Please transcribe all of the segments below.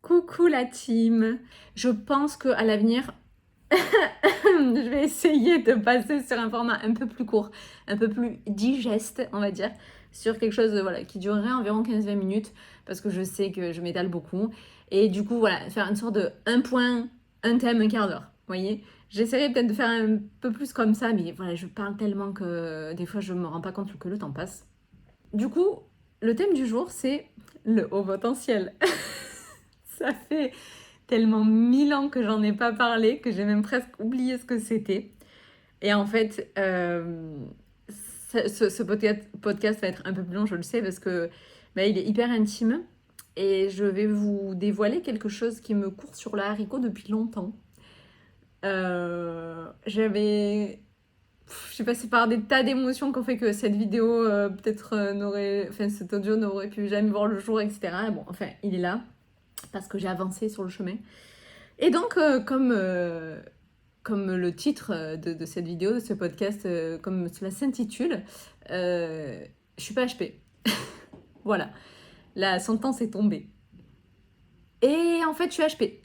Coucou la team. Je pense qu'à l'avenir, je vais essayer de passer sur un format un peu plus court, un peu plus digeste, on va dire, sur quelque chose voilà, qui durerait environ 15-20 minutes, parce que je sais que je m'étale beaucoup. Et du coup, voilà, faire une sorte de un point, un thème, un quart d'heure. Vous voyez? J'essaierai peut-être de faire un peu plus comme ça, mais voilà, je parle tellement que des fois, je me rends pas compte que le temps passe. Du coup, le thème du jour, c'est le haut potentiel. Ça fait tellement 1000 ans que j'en ai pas parlé que j'ai même presque oublié ce que c'était. Et en fait, ce podcast va être un peu plus long, je le sais, parce que bah, il est hyper intime. Et je vais vous dévoiler quelque chose qui me court sur le haricot depuis longtemps. J'avais... Je suis passée par des tas d'émotions qui ont fait que cette vidéo, peut-être, n'aurait... Enfin, cet audio n'aurait pu jamais voir le jour, etc. Bon, enfin, il est là, parce que j'ai avancé sur le chemin. Et donc, comme le titre de cette vidéo, de ce podcast, comme cela s'intitule, je suis pas HP. Voilà, la sentence est tombée. Et en fait, je suis HP.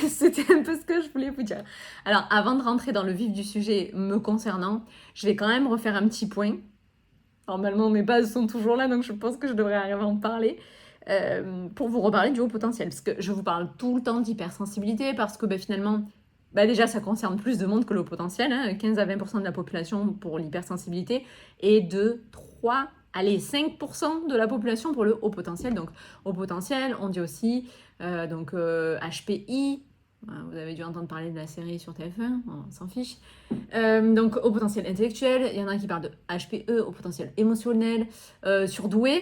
C'était un peu ce que je voulais vous dire. Alors, avant de rentrer dans le vif du sujet me concernant, je vais quand même refaire un petit point. Normalement, mes bases sont toujours là, donc je pense que je devrais arriver à en parler. Pour vous reparler du haut potentiel. Parce que je vous parle tout le temps d'hypersensibilité, parce que finalement, déjà, ça concerne plus de monde que le haut potentiel. 15 à 20% de la population pour l'hypersensibilité et de 3, allez, 5% de la population pour le haut potentiel. Donc, haut potentiel, on dit aussi HPI. Vous avez dû entendre parler de la série sur TF1, on s'en fiche. Donc, au potentiel intellectuel, il y en a qui parlent de HPE, au potentiel émotionnel, surdoué,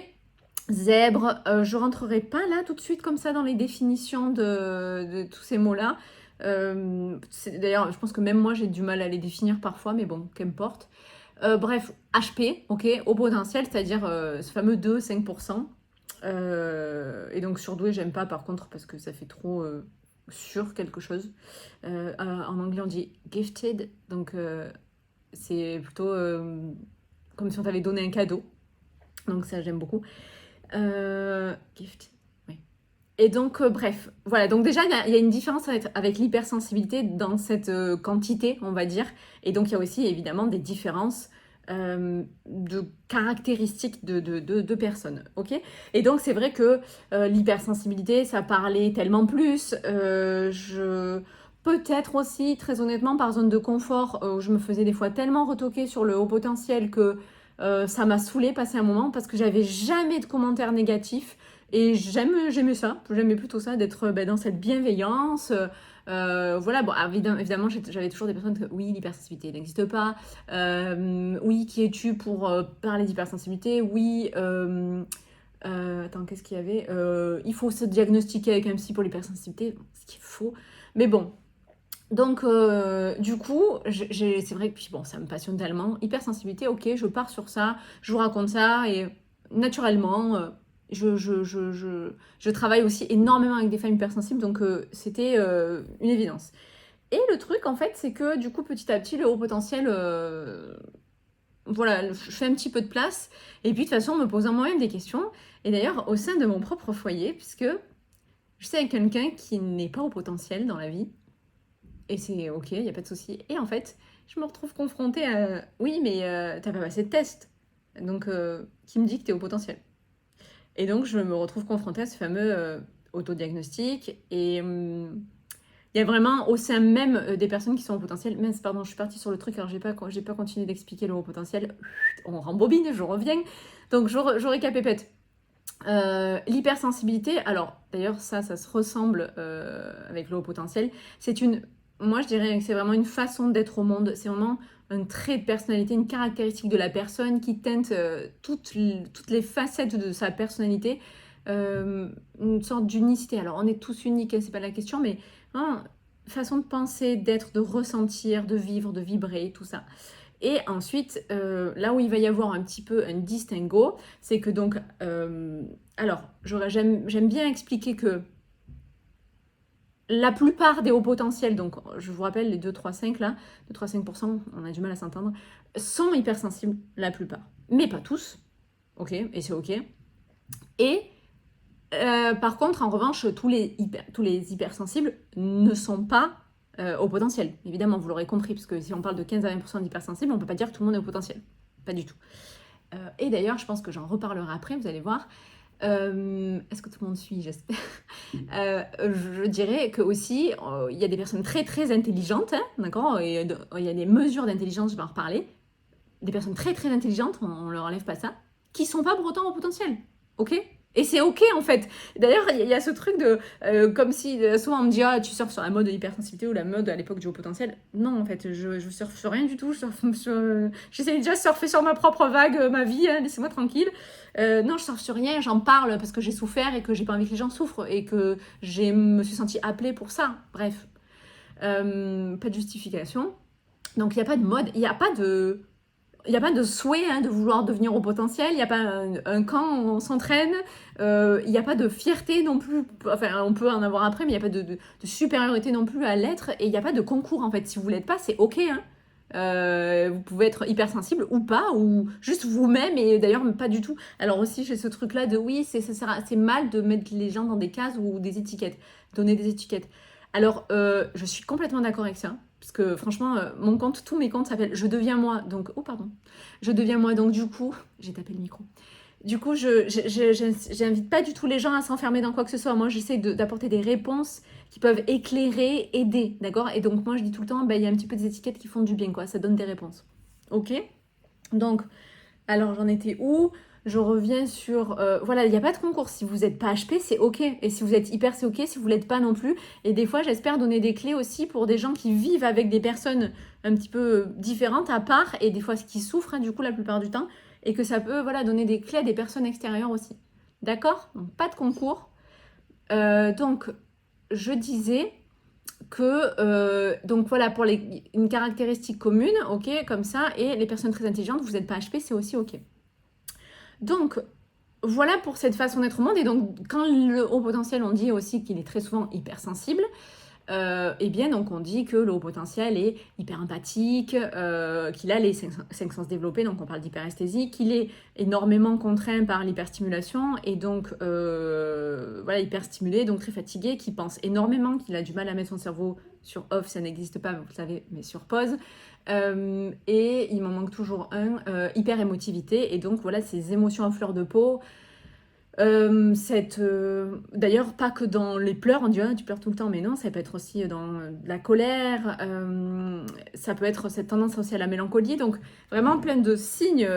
zèbre. Je rentrerai pas là tout de suite comme ça dans les définitions de tous ces mots-là. D'ailleurs, je pense que même moi j'ai du mal à les définir parfois, mais bon, qu'importe. Bref, HP, ok, au potentiel, c'est-à-dire ce fameux 2-5%. Et donc surdoué, j'aime pas par contre parce que ça fait trop sur quelque chose. En anglais, on dit gifted, donc c'est plutôt comme si on t'avait donné un cadeau. Donc ça, j'aime beaucoup. Gift, oui. Et donc, bref, voilà. Donc déjà, il y a une différence avec l'hypersensibilité dans cette quantité, on va dire. Et donc, il y a aussi, évidemment, des différences de caractéristiques de personnes, ok. Et donc, c'est vrai que l'hypersensibilité, ça parlait tellement plus. Peut-être aussi, très honnêtement, par zone de confort, où je me faisais des fois tellement retoquer sur le haut potentiel que ça m'a saoulée passer un moment parce que j'avais jamais de commentaires négatifs. Et j'aimais ça, j'aimais plutôt ça, d'être dans cette bienveillance. Voilà, bon, évidemment, j'avais toujours des personnes que, oui, l'hypersensibilité n'existe pas. Oui, qui es-tu pour parler d'hypersensibilité? Oui, attends, qu'est-ce qu'il y avait? Il faut se diagnostiquer avec un psy pour l'hypersensibilité, ce qui est faux. Mais bon, donc, du coup, c'est vrai que puis bon, ça me passionne tellement. Hypersensibilité, ok, je pars sur ça, je vous raconte ça, et naturellement, je travaille aussi énormément avec des femmes hypersensibles, donc c'était une évidence. Et le truc, en fait, c'est que du coup, petit à petit, le haut potentiel, voilà, je fais un petit peu de place, et puis de toute façon, en me posant moi-même des questions, et d'ailleurs, au sein de mon propre foyer, puisque je sais avec quelqu'un qui n'est pas au potentiel dans la vie, et c'est ok, il n'y a pas de souci. Et en fait, je me retrouve confrontée à oui, mais t'as pas passé de test. Donc, qui me dit que t'es au potentiel. Et donc, je me retrouve confrontée à ce fameux autodiagnostic. Et il y a vraiment au sein même des personnes qui sont au potentiel. Mince, pardon, je suis partie sur le truc, alors j'ai pas continué d'expliquer le haut potentiel. On rembobine, je reviens. Donc, je récapépète. L'hypersensibilité, alors d'ailleurs ça se ressemble avec le haut potentiel, moi je dirais que c'est vraiment une façon d'être au monde, c'est vraiment un trait de personnalité, une caractéristique de la personne qui teinte toutes les facettes de sa personnalité, une sorte d'unicité. Alors on est tous uniques, c'est pas la question, mais hein, façon de penser, d'être, de ressentir, de vivre, de vibrer, tout ça. Et ensuite, là où il va y avoir un petit peu un distinguo, c'est que donc, alors, j'aime bien expliquer que la plupart des hauts potentiels, donc je vous rappelle les 2, 3, 5 là, 2, 3, 5%, on a du mal à s'entendre, sont hypersensibles, la plupart. Mais pas tous, ok, et c'est ok. Et Par contre, en revanche, tous les hypersensibles ne sont pas au potentiel. Évidemment, vous l'aurez compris, parce que si on parle de 15 à 20% d'hypersensibles, on ne peut pas dire que tout le monde est au potentiel. Pas du tout. Et d'ailleurs, je pense que j'en reparlerai après, vous allez voir. Est-ce que tout le monde suit, j'espère. Je dirais que aussi, il y a des personnes très très intelligentes, hein, d'accord, et il y a des mesures d'intelligence, je vais en reparler. Des personnes très très intelligentes, on leur enlève pas ça, qui sont pas pour autant au potentiel, ok. Et c'est ok en fait. D'ailleurs, il y a ce truc de comme si souvent on me dit ah tu surfes sur la mode de l'hypersensibilité ou la mode à l'époque du haut potentiel. Non en fait, je surfe sur rien du tout. J'essaie déjà de surfer sur ma propre vague, ma vie. Hein, laissez-moi tranquille. Non, je surfe sur rien. J'en parle parce que j'ai souffert et que j'ai pas envie que les gens souffrent et que me suis sentie appelée pour ça. Bref, pas de justification. Donc il n'y a pas de mode, il n'y a pas de souhait hein, de vouloir devenir au potentiel, il n'y a pas un camp où on s'entraîne, il n'y a pas de fierté non plus, enfin on peut en avoir après, mais il n'y a pas de supériorité non plus à l'être, et il n'y a pas de concours en fait. Si vous ne l'êtes pas, c'est ok. Hein. Vous pouvez être hypersensible ou pas, ou juste vous-même, et d'ailleurs pas du tout. Alors aussi j'ai ce truc là de oui, c'est mal de mettre les gens dans des cases ou des étiquettes, donner des étiquettes. Alors je suis complètement d'accord avec ça. Parce que franchement, mon compte, tous mes comptes s'appellent Je deviens moi. Donc, oh pardon. Je deviens moi. Donc du coup, j'ai tapé le micro. Du coup, j'invite pas du tout les gens à s'enfermer dans quoi que ce soit. Moi, j'essaie d'apporter des réponses qui peuvent éclairer, aider. D'accord. Et donc, moi, je dis tout le temps, il y a un petit peu des étiquettes qui font du bien, quoi. Ça donne des réponses. Ok. Donc, alors, j'en étais où ? Je reviens sur... voilà, il n'y a pas de concours. Si vous n'êtes pas HP, c'est OK. Et si vous êtes hyper, c'est OK. Si vous ne l'êtes pas non plus. Et des fois, j'espère donner des clés aussi pour des gens qui vivent avec des personnes un petit peu différentes, à part, et des fois qui souffrent, hein, du coup, la plupart du temps. Et que ça peut voilà, donner des clés à des personnes extérieures aussi. D'accord ? Donc, pas de concours. Donc, je disais que... donc, voilà, pour une caractéristique commune, OK, comme ça. Et les personnes très intelligentes, vous n'êtes pas HP, c'est aussi OK. Donc, voilà pour cette façon d'être au monde. Et donc, quand le haut potentiel, on dit aussi qu'il est très souvent hypersensible, eh bien, donc on dit que le haut potentiel est hyper empathique, qu'il a les cinq sens développés, donc on parle d'hyperesthésie, qu'il est énormément contraint par l'hyperstimulation, et donc, voilà, hyperstimulé, donc très fatigué, qui pense énormément, qu'il a du mal à mettre son cerveau sur off, ça n'existe pas, vous le savez, mais sur pause. Et il m'en manque toujours un, hyper émotivité, et donc voilà, ces émotions à fleur de peau. D'ailleurs, pas que dans les pleurs, on dit ah, tu pleures tout le temps, mais non, ça peut être aussi dans la colère, ça peut être cette tendance aussi à la mélancolie, donc vraiment plein de signes,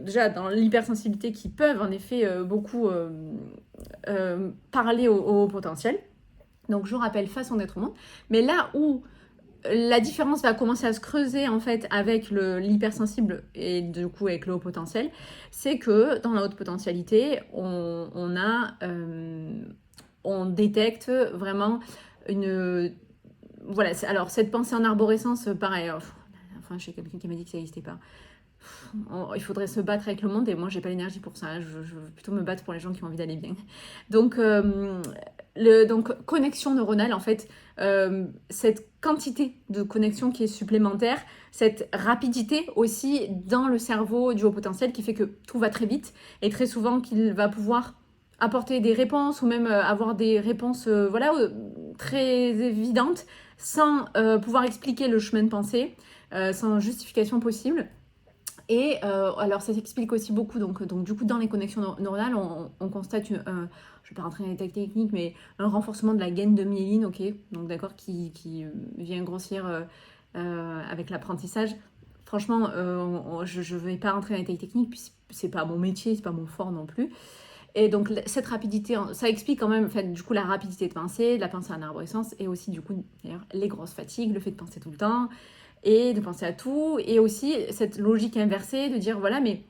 déjà dans l'hypersensibilité qui peuvent en effet beaucoup parler au potentiel. Donc je rappelle façon d'être au monde, mais là où la différence va commencer à se creuser en fait avec l'hypersensible et du coup avec le haut potentiel, c'est que dans la haute potentialité, on détecte vraiment une... Voilà, alors cette pensée en arborescence, pareil, enfin je sais quelqu'un qui m'a dit que ça n'existait pas. Il faudrait se battre avec le monde et moi j'ai pas l'énergie pour ça, je veux plutôt me battre pour les gens qui ont envie d'aller bien. Donc, donc connexion neuronale en fait, cette quantité de connexion qui est supplémentaire, cette rapidité aussi dans le cerveau du haut potentiel qui fait que tout va très vite et très souvent qu'il va pouvoir apporter des réponses ou même avoir des réponses voilà, très évidentes sans pouvoir expliquer le chemin de pensée, sans justification possible. Et alors ça s'explique aussi beaucoup, donc du coup dans les connexions neuronales, on constate, je ne vais pas rentrer dans les détails techniques, mais un renforcement de la gaine de myéline, ok, donc d'accord, qui vient grossir avec l'apprentissage. Franchement, je ne vais pas rentrer dans les détails techniques, puis c'est pas mon métier, c'est pas mon fort non plus. Et donc cette rapidité, ça explique quand même, en fait, du coup la rapidité de pensée, de la pensée en arborescence, et aussi du coup d'ailleurs les grosses fatigues, le fait de penser tout le temps, et de penser à tout, et aussi cette logique inversée de dire voilà, mais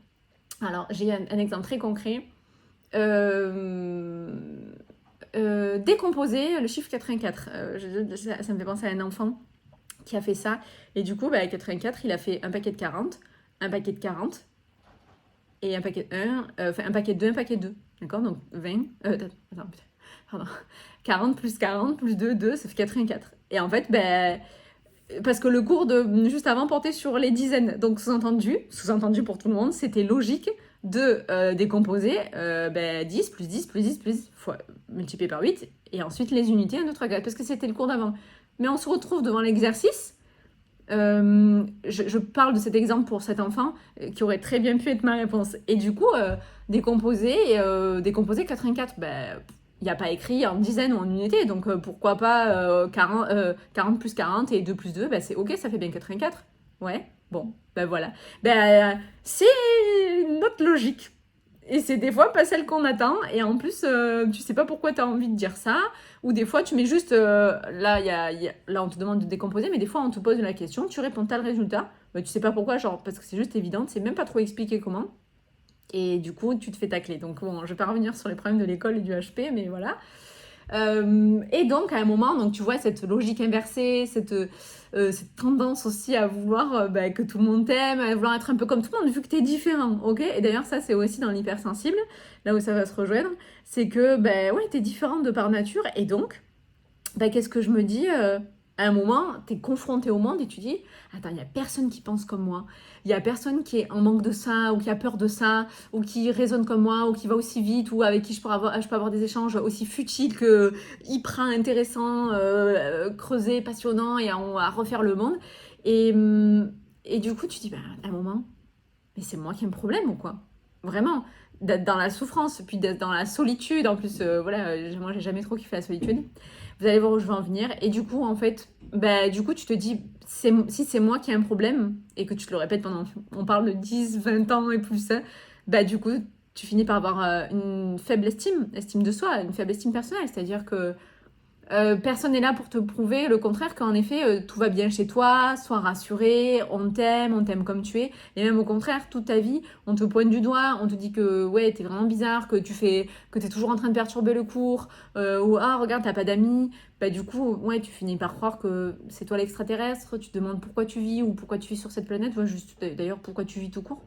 alors j'ai un exemple très concret, décomposer le chiffre 84, ça me fait penser à un enfant qui a fait ça, et du coup à 84 il a fait un paquet de 40, un paquet de 40, et un paquet de 1, enfin un paquet de 2, un paquet de 2, d'accord, donc 20, attends, pardon, 40 plus 40 plus 2, 2, ça fait 84, et en fait parce que le cours de juste avant portait sur les dizaines. Donc sous-entendu pour tout le monde, c'était logique de décomposer 10 plus 10 plus 10 plus 10 fois, multiplié par 8, et ensuite les unités 1, 2, 3, 4, parce que c'était le cours d'avant. Mais on se retrouve devant l'exercice. Je parle de cet exemple pour cet enfant qui aurait très bien pu être ma réponse. Et du coup, décomposer 84, il n'y a pas écrit en dizaines ou en unités, donc pourquoi pas 40 plus 40 et 2 plus 2, c'est ok, ça fait bien 84. Ouais, bon, voilà. C'est notre logique. Et c'est des fois pas celle qu'on attend, et en plus, tu sais pas pourquoi tu as envie de dire ça, ou des fois tu mets juste, là on te demande de décomposer, mais des fois on te pose la question, tu réponds t'as le résultat, tu sais pas pourquoi, genre parce que c'est juste évident, c'est même pas trop expliqué comment, et du coup tu te fais tacler. Donc bon, je vais pas revenir sur les problèmes de l'école et du HP, mais voilà. Et donc à un moment, donc tu vois cette logique inversée, cette tendance aussi à vouloir que tout le monde t'aime, à vouloir être un peu comme tout le monde vu que t'es différent, ok? Et d'ailleurs ça c'est aussi dans l'hypersensible, là où ça va se rejoindre, c'est que ouais, t'es différente de par nature, et donc qu'est-ce que je me dis à un moment, t'es confronté au monde et tu dis attends, il n'y a personne qui pense comme moi, il n'y a personne qui est en manque de ça, ou qui a peur de ça, ou qui raisonne comme moi, ou qui va aussi vite, ou avec qui je peux avoir des échanges aussi futiles que hyper intéressants, creusés, passionnants, et à refaire le monde. Et du coup, tu dis à un moment, mais c'est moi qui ai un problème ou quoi? Vraiment, d'être dans la souffrance, puis d'être dans la solitude. En plus, moi j'ai jamais trop kiffé la solitude. Vous allez voir où je veux en venir. Et du coup, en fait, du coup, tu te dis, si c'est moi qui ai un problème, et que tu te le répètes pendant, on parle de 10, 20 ans et plus, du coup, tu finis par avoir une faible estime de soi, une faible estime personnelle. C'est-à-dire que personne n'est là pour te prouver le contraire, qu'en effet tout va bien chez toi, sois rassuré, on t'aime comme tu es. Et même au contraire, toute ta vie, on te pointe du doigt, on te dit que ouais, t'es vraiment bizarre, que t'es toujours en train de perturber le cours, ou ah regarde, t'as pas d'amis. Du coup, ouais, tu finis par croire que c'est toi l'extraterrestre, tu te demandes pourquoi tu vis, ou pourquoi tu vis sur cette planète, ou juste d'ailleurs pourquoi tu vis tout court.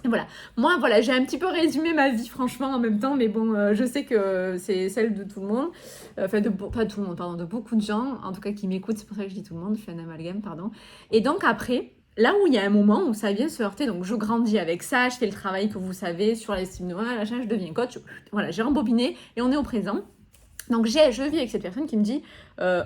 Et voilà, moi voilà, j'ai un petit peu résumé ma vie franchement en même temps, mais bon, je sais que c'est celle de tout le monde, enfin pas tout le monde, pardon, de beaucoup de gens, en tout cas qui m'écoutent, c'est pour ça que je dis tout le monde, je fais un amalgame, pardon. Et donc après, là où il y a un moment où ça vient se heurter, donc je grandis avec ça, je fais le travail que vous savez sur l'estime de moi, machin, je deviens coach, voilà, j'ai rembobiné et on est au présent. Donc je vis avec cette personne qui me dit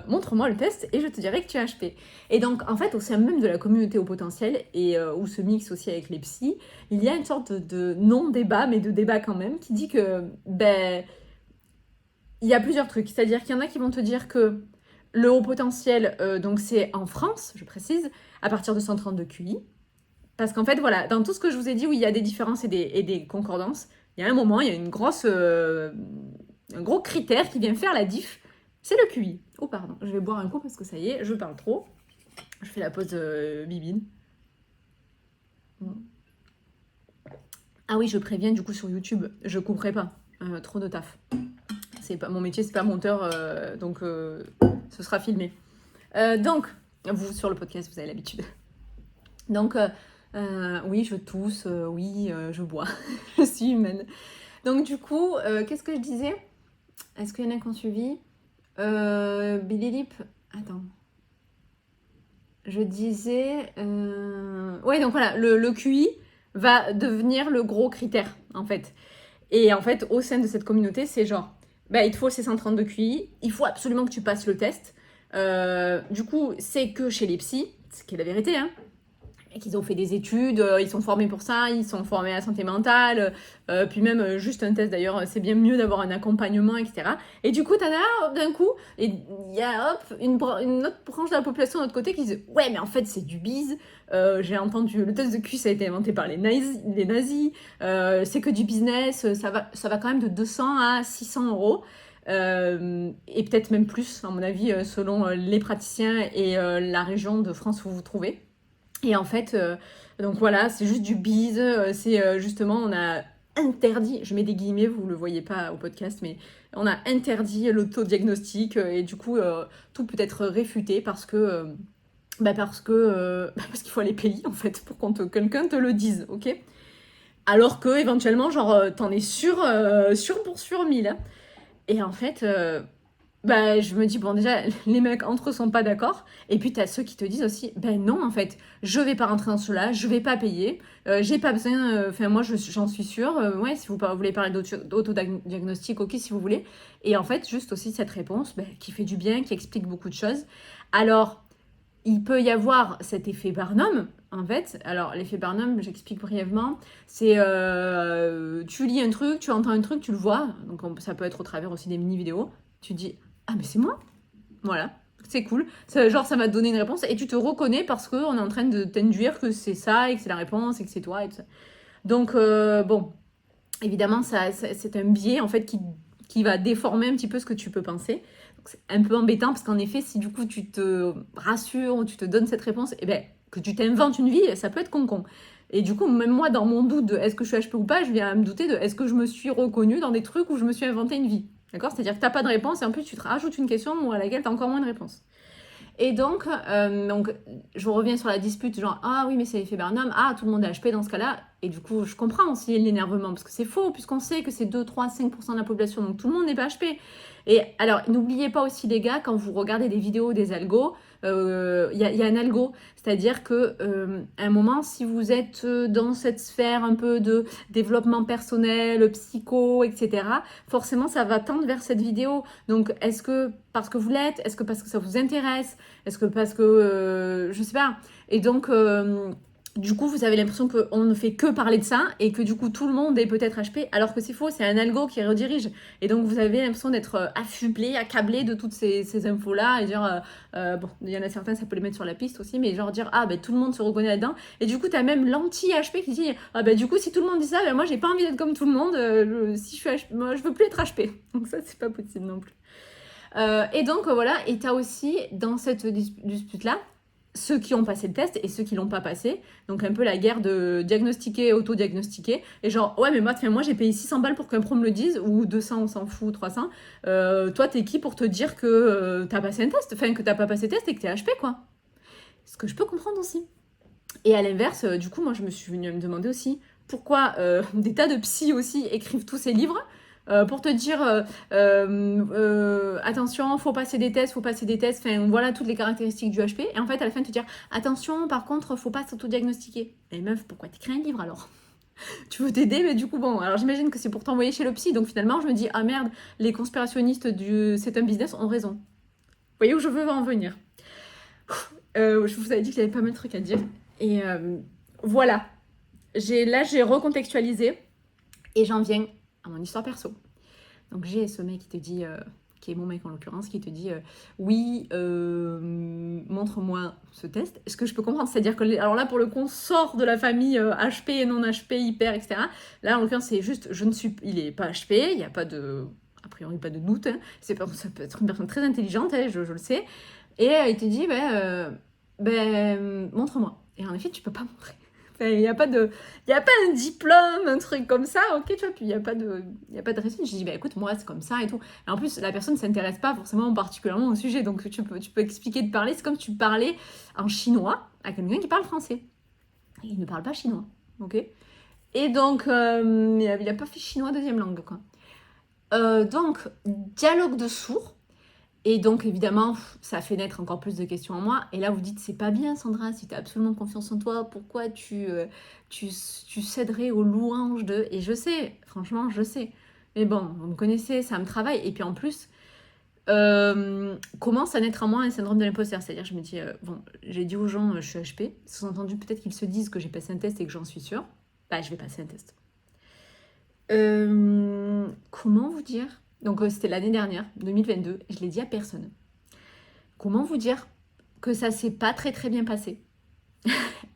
montre-moi le test et je te dirai que tu es HP. Et donc en fait au sein même de la communauté au potentiel, et où se mixe aussi avec les psys, il y a une sorte de non-débat, mais de débat quand même, qui dit que il y a plusieurs trucs. C'est-à-dire qu'il y en a qui vont te dire que le haut potentiel, donc c'est en France, je précise, à partir de 132 QI. Parce qu'en fait, voilà, dans tout ce que je vous ai dit où il y a des différences et des concordances, il y a un moment, il y a un gros critère qui vient faire la diff, c'est le QI. Oh pardon, je vais boire un coup parce que ça y est, je parle trop. Je fais la pause bibine. Ah oui, je préviens du coup sur YouTube, je couperai pas. Trop de taf. C'est pas mon métier, c'est pas monteur, donc ce sera filmé. Donc, vous sur le podcast, vous avez l'habitude. Donc, oui, je tousse, oui, je bois. Je suis humaine. Donc du coup, qu'est-ce que je disais? Est-ce qu'il y en a qui ont suivi? Billy attends. Je disais... Ouais, donc voilà, le QI va devenir le gros critère, en fait. Et en fait, au sein de cette communauté, c'est genre, il te faut ces 132 QI, il faut absolument que tu passes le test. Du coup, c'est que chez les psys, ce qui est la vérité, hein, et qu'ils ont fait des études, ils sont formés pour ça, ils sont formés à la santé mentale, puis même juste un test d'ailleurs, c'est bien mieux d'avoir un accompagnement, etc. Et du coup, t'en as d'un coup, et il y a une autre branche de la population de l'autre côté qui dit ouais, mais en fait, c'est du bise. J'ai entendu, le test de QI, ça a été inventé par les nazis, c'est que du business, ça va quand même de 200 à 600 euros. Et peut-être même plus, à mon avis, selon les praticiens et la région de France où vous vous trouvez. Et en fait, donc voilà, c'est juste du bise, c'est justement, on a interdit, je mets des guillemets, vous le voyez pas au podcast, mais on a interdit l'autodiagnostic, et du coup, tout peut être réfuté parce qu'il faut aller payer en fait pour quelqu'un te le dise, ok? Alors que éventuellement, genre, t'en es sûr pour sûr 1000. Hein. Et en fait, bah, je me dis, bon, déjà, les mecs entre eux sont pas d'accord. Et puis, t'as ceux qui te disent aussi, ben non, en fait, je vais pas rentrer dans cela, je vais pas payer, j'ai pas besoin, enfin, moi, j'en suis sûre. Ouais, si vous voulez parler d'autodiagnostic, ok, si vous voulez. Et en fait, juste aussi cette réponse, ben, qui fait du bien, qui explique beaucoup de choses. Alors, il peut y avoir cet effet Barnum, en fait. Alors, l'effet Barnum, j'explique brièvement. C'est, tu lis un truc, tu entends un truc, tu le vois. Donc, ça peut être au travers aussi des mini-vidéos. Tu dis, ah, mais c'est moi. Voilà. C'est cool. Genre, ça m'a donné une réponse et tu te reconnais parce qu'on est en train de t'induire que c'est ça et que c'est la réponse et que c'est toi et tout ça. Donc, bon, évidemment, c'est un biais en fait qui va déformer un petit peu ce que tu peux penser. Donc, c'est un peu embêtant parce qu'en effet, si du coup tu te rassures ou tu te donnes cette réponse, et ben, que tu t'inventes une vie, ça peut être con-con. Et du coup, même moi, dans mon doute de est-ce que je suis HP ou pas, je viens à me douter de est-ce que je me suis reconnue dans des trucs où je me suis inventé une vie. D'accord? C'est-à-dire que t'as pas de réponse et en plus tu te rajoutes une question à laquelle tu as encore moins de réponses. Et donc, je reviens sur la dispute, genre, ah oui, mais c'est l'effet Barnum, ah, tout le monde est HP dans ce cas-là. Et du coup, je comprends aussi l'énervement, parce que c'est faux, puisqu'on sait que c'est 2, 3, 5% de la population, donc tout le monde n'est pas HP. Et alors, n'oubliez pas aussi, les gars, quand vous regardez des vidéos des algos, y a un algo, c'est-à-dire que à un moment, si vous êtes dans cette sphère un peu de développement personnel, psycho, etc., forcément, ça va tendre vers cette vidéo. Donc, est-ce que parce que vous l'êtes? Est-ce que parce que ça vous intéresse? Est-ce que parce que... je sais pas. Et donc, du coup, vous avez l'impression qu'on ne fait que parler de ça et que du coup, tout le monde est peut-être HP, alors que c'est faux, c'est un algo qui redirige. Et donc, vous avez l'impression d'être affublé, accablé de toutes ces infos-là et dire... bon, il y en a certains, ça peut les mettre sur la piste aussi, mais genre dire, ah, ben tout le monde se reconnaît là-dedans. Et du coup, t'as même l'anti-HP qui dit, ah, ben du coup, si tout le monde dit ça, ben moi, j'ai pas envie d'être comme tout le monde. Si je suis HP, moi, je veux plus être HP. Donc ça, c'est pas possible non plus. Et donc voilà, et tu as aussi dans cette dispute-là ceux qui ont passé le test et ceux qui l'ont pas passé. Donc un peu la guerre de diagnostiquer, auto-diagnostiquer. Et genre, ouais, mais moi j'ai payé 600 balles pour qu'un pro me le dise, ou 200, on s'en fout, 300. Toi, t'es qui pour te dire que t'as passé un test, enfin que t'as pas passé le test et que t'es HP, quoi. Ce que je peux comprendre aussi. Et à l'inverse, du coup, moi je me suis venue me demander aussi pourquoi des tas de psys aussi écrivent tous ces livres pour te dire attention, faut passer des tests, enfin voilà toutes les caractéristiques du HP. Et en fait, à la fin, te dire attention, par contre, faut pas s'auto-diagnostiquer. Et meuf, pourquoi t'écris un livre alors? Tu veux t'aider, mais du coup, bon, alors j'imagine que c'est pour t'envoyer chez le psy. Donc finalement, je me dis ah merde, les conspirationnistes du c'est un business ont raison. Vous voyez où je veux en venir? Je vous avais dit que j'avais pas mal de trucs à dire. Et voilà. J'ai recontextualisé et j'en viens à mon histoire perso. Donc j'ai ce mec qui te dit, qui est mon mec en l'occurrence, qui te dit oui, montre-moi ce test. Ce que je peux comprendre, c'est-à-dire que, alors là pour le coup, on sort de la famille HP et non HP, hyper, etc. Là en l'occurrence, c'est juste, il est pas HP, il n'y a pas de, a priori pas de doute. Hein. Ça peut être une personne très intelligente, hein, je le sais. Et il te dit, montre-moi. Et en effet, tu peux pas montrer. Il n'y a pas un diplôme, un truc comme ça, ok, tu vois, puis il n'y a pas de récit. Je dis, écoute, moi, c'est comme ça et tout. Et en plus, la personne ne s'intéresse pas forcément particulièrement au sujet, donc tu peux expliquer de parler. C'est comme tu parlais en chinois à quelqu'un qui parle français. Et il ne parle pas chinois, ok. Et donc, il n'a pas fait chinois deuxième langue, quoi. Donc, dialogue de sourds. Et donc, évidemment, ça fait naître encore plus de questions en moi. Et là, vous dites, c'est pas bien, Sandra, si tu as absolument confiance en toi, pourquoi tu céderais aux louanges de... Et je sais, franchement, je sais. Mais bon, vous me connaissez, ça me travaille. Et puis en plus, commence à naître en moi un syndrome de l'imposteur. C'est-à-dire, je me dis, bon, j'ai dit aux gens, je suis HP. Sous-entendu, peut-être qu'ils se disent que j'ai passé un test et que j'en suis sûre. Bah, je vais passer un test. Comment vous dire? Donc c'était l'année dernière, 2022, je l'ai dit à personne. Comment vous dire que ça s'est pas très très bien passé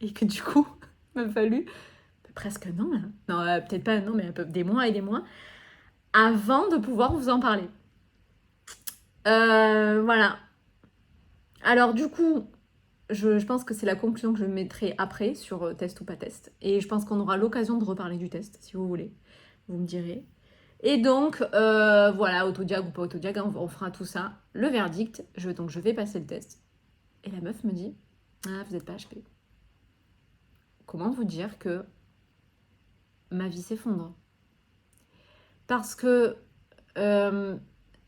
et que du coup, il m'a fallu presque un an, là. Non, peut-être pas un an, mais des mois et des mois avant de pouvoir vous en parler. Voilà. Alors du coup, je pense que c'est la conclusion que je mettrai après sur test ou pas test. Et je pense qu'on aura l'occasion de reparler du test, si vous voulez. Vous me direz. Et donc, voilà, autodiag ou pas autodiag, on fera tout ça. Le verdict, donc je vais passer le test. Et la meuf me dit, ah, vous n'êtes pas HP. Comment vous dire que ma vie s'effondre? Parce que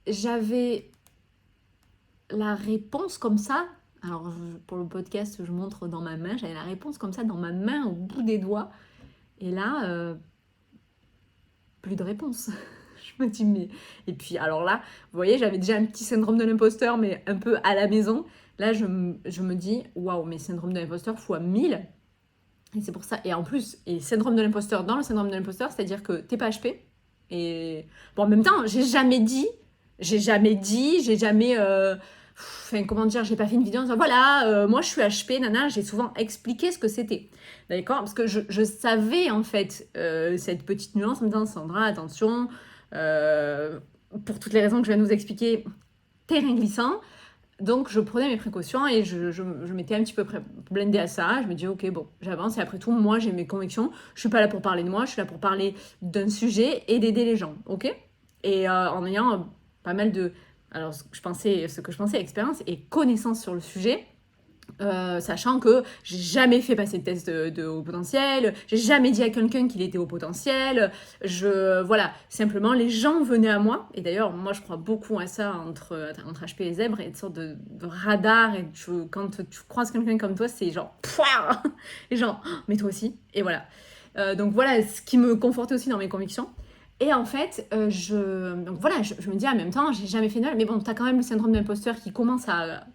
j'avais la réponse comme ça. Alors, pour le podcast, je montre dans ma main. J'avais la réponse comme ça dans ma main, au bout des doigts. Et là, plus de réponse. Je me dis, mais... Et puis, alors là, vous voyez, j'avais déjà un petit syndrome de l'imposteur, mais un peu à la maison. Là, je me dis, waouh, mais syndrome de l'imposteur fois 1000. Et c'est pour ça. Et en plus, et syndrome de l'imposteur dans le syndrome de l'imposteur, c'est-à-dire que t'es pas HP. Et bon, en même temps, j'ai jamais enfin, comment dire, j'ai pas fait une vidéo en disant voilà, moi je suis HP, nana, j'ai souvent expliqué ce que c'était. D'accord? Parce que je savais en fait cette petite nuance en me disant Sandra, attention, pour toutes les raisons que je viens de vous expliquer, terrain glissant. Donc je prenais mes précautions et je m'étais un petit peu blindée à ça. Je me dis ok, bon, j'avance et après tout, moi j'ai mes convictions. Je suis pas là pour parler de moi, je suis là pour parler d'un sujet et d'aider les gens, ok? Et en ayant pas mal de... Alors ce que je pensais expérience et connaissance sur le sujet. Sachant que j'ai jamais fait passer de test de haut potentiel, j'ai jamais dit à quelqu'un qu'il était haut potentiel, voilà, simplement les gens venaient à moi, et d'ailleurs moi je crois beaucoup à ça entre HP et zèbre, et une sorte de radar, et quand tu croises quelqu'un comme toi, c'est genre, pouah et genre, mais toi aussi, et voilà. Donc voilà ce qui me confortait aussi dans mes convictions. Et en fait, donc voilà, je me dis en même temps, j'ai jamais fait de mal, mais bon, t'as quand même le syndrome de l'imposteur qui commence à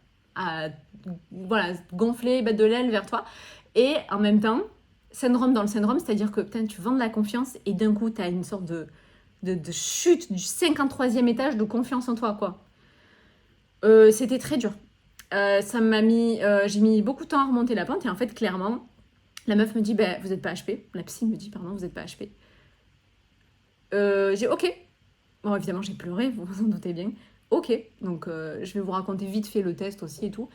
voilà, gonfler, battre de l'aile vers toi. Et en même temps, syndrome dans le syndrome, c'est-à-dire que putain, tu vends de la confiance et d'un coup, tu as une sorte de chute du 53e étage de confiance en toi, quoi. C'était très dur. J'ai mis beaucoup de temps à remonter la pente et en fait, clairement, la meuf me dit, bah, vous n'êtes pas HP. La psy me dit, pardon, vous n'êtes pas HP. J'ai ok. Bon, évidemment, j'ai pleuré, vous vous en doutez bien. Ok, donc je vais vous raconter vite fait le test aussi et tout.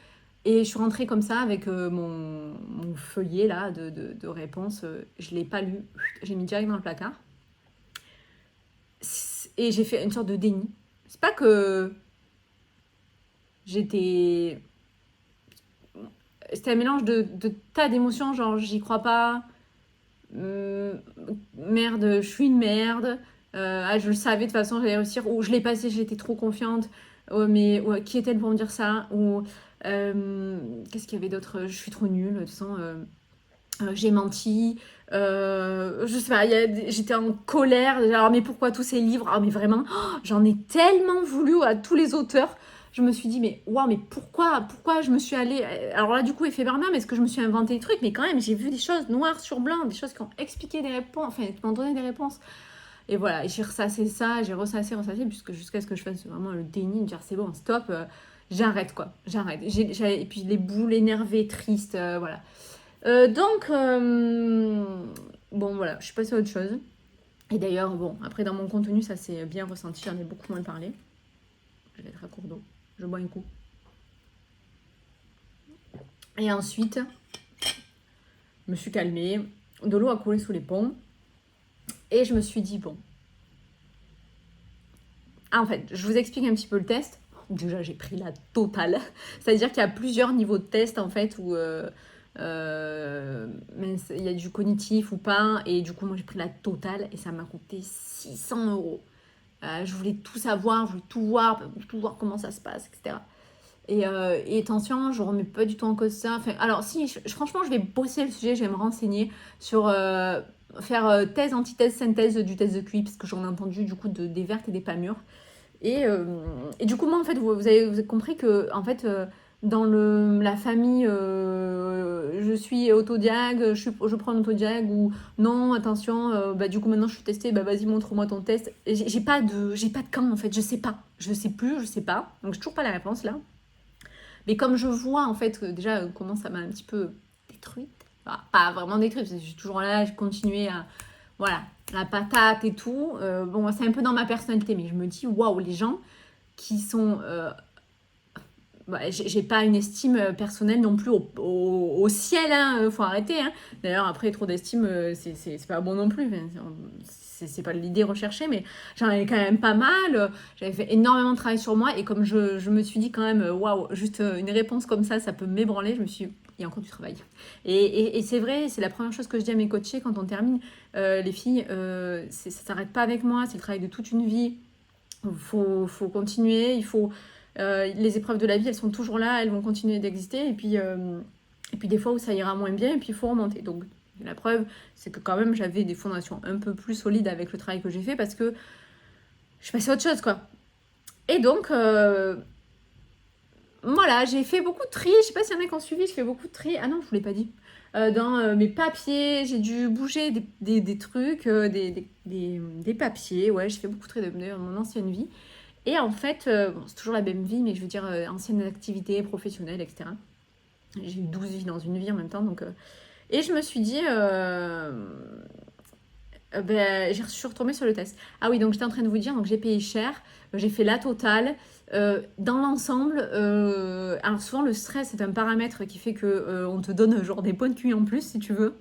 Et je suis rentrée comme ça avec mon feuillet là de réponses. Je ne l'ai pas lu, j'ai mis direct dans le placard. Et j'ai fait une sorte de déni. C'est pas que j'étais... C'était un mélange de tas d'émotions, genre j'y crois pas, merde, je suis une merde, je le savais de toute façon, j'allais réussir, ou je l'ai passé, j'étais trop confiante, mais ouais, qui est-elle pour me dire ça, ou qu'est-ce qu'il y avait d'autre, je suis trop nulle, de toute façon, j'ai menti, je sais pas, j'étais en colère, alors mais pourquoi tous ces livres, ah mais vraiment, j'en ai tellement voulu à tous les auteurs. Je me suis dit, mais waouh, mais pourquoi je me suis allée. Alors là, du coup, effet Bernard, est-ce que je me suis inventé des trucs? Mais quand même, j'ai vu des choses noires sur blanc, des choses qui ont expliqué des réponses, enfin, qui m'ont donné des réponses. Et voilà, j'ai ressassé ça, j'ai ressassé, jusqu'à ce que je fasse vraiment le déni, de dire c'est bon, stop, j'arrête quoi, j'arrête. Et puis les boules énervées, tristes, voilà. Donc, bon voilà, je suis passée à autre chose. Et d'ailleurs, bon, après dans mon contenu, ça s'est bien ressenti, j'en ai beaucoup moins parlé. Je vais être à court d'eau, je bois un coup. Et ensuite, je me suis calmée, de l'eau a coulé sous les ponts. Et je me suis dit, bon. Ah, en fait, je vous explique un petit peu le test. Déjà, j'ai pris la totale. C'est-à-dire qu'il y a plusieurs niveaux de test, en fait, où il y a du cognitif ou pas. Et du coup, moi, j'ai pris la totale et ça m'a coûté 600 euros. Je voulais tout savoir, je voulais tout voir comment ça se passe, etc. Et attention, je remets pas du tout en cause ça. Enfin, alors, si, franchement, je vais bosser le sujet, je vais me renseigner sur faire thèse, antithèse, synthèse du test de QI, parce que j'en ai entendu du coup des vertes et des pas mûres. Et du coup, moi, en fait, vous avez compris que, en fait, dans la famille, je suis autodiag, je prends l'autodiag, ou non, attention, bah, du coup, maintenant je suis testée, bah, vas-y, montre-moi ton test. J'ai pas de camp, en fait, je sais pas. Je sais plus, je sais pas. Donc, j'ai toujours pas la réponse là. Mais comme je vois, en fait, déjà, comment ça m'a un petit peu détruite. Enfin, pas vraiment détruite, parce que je suis toujours là, je continuais à... Voilà, la patate et tout. Bon, c'est un peu dans ma personnalité, mais je me dis, waouh, les gens qui sont... Bah, j'ai pas une estime personnelle non plus au ciel, hein, faut arrêter. Hein. D'ailleurs, après, trop d'estime, c'est pas bon non plus. Enfin, c'est pas l'idée recherchée, mais j'en avais quand même pas mal. J'avais fait énormément de travail sur moi, et comme je me suis dit quand même, waouh, juste une réponse comme ça peut m'ébranler, je me suis dit, il y a encore du travail. Et c'est vrai, c'est la première chose que je dis à mes coachés quand on termine. Les filles, ça s'arrête pas avec moi, c'est le travail de toute une vie. Faut continuer, il faut... Les épreuves de la vie, elles sont toujours là, elles vont continuer d'exister. Et puis des fois où ça ira moins bien, et puis il faut remonter. Donc la preuve, c'est que quand même j'avais des fondations un peu plus solides avec le travail que j'ai fait parce que je suis passée à autre chose, quoi. Et donc, voilà, j'ai fait beaucoup de tri. Je sais pas s'il y en a qui ont suivi, je fais beaucoup de tri. Ah non, je vous l'ai pas dit. Dans mes papiers, j'ai dû bouger des trucs, des papiers. Ouais, j'ai fait beaucoup de tri de mon ancienne vie. Et en fait, bon, c'est toujours la même vie, mais je veux dire, anciennes activités professionnelles, etc. J'ai eu 12 vies dans une vie en même temps. Donc, et je me suis dit, je suis retombée sur le test. Ah oui, donc j'étais en train de vous dire, donc j'ai payé cher, j'ai fait la totale. Dans l'ensemble, alors souvent le stress c'est un paramètre qui fait que on te donne genre des points de QI en plus si tu veux.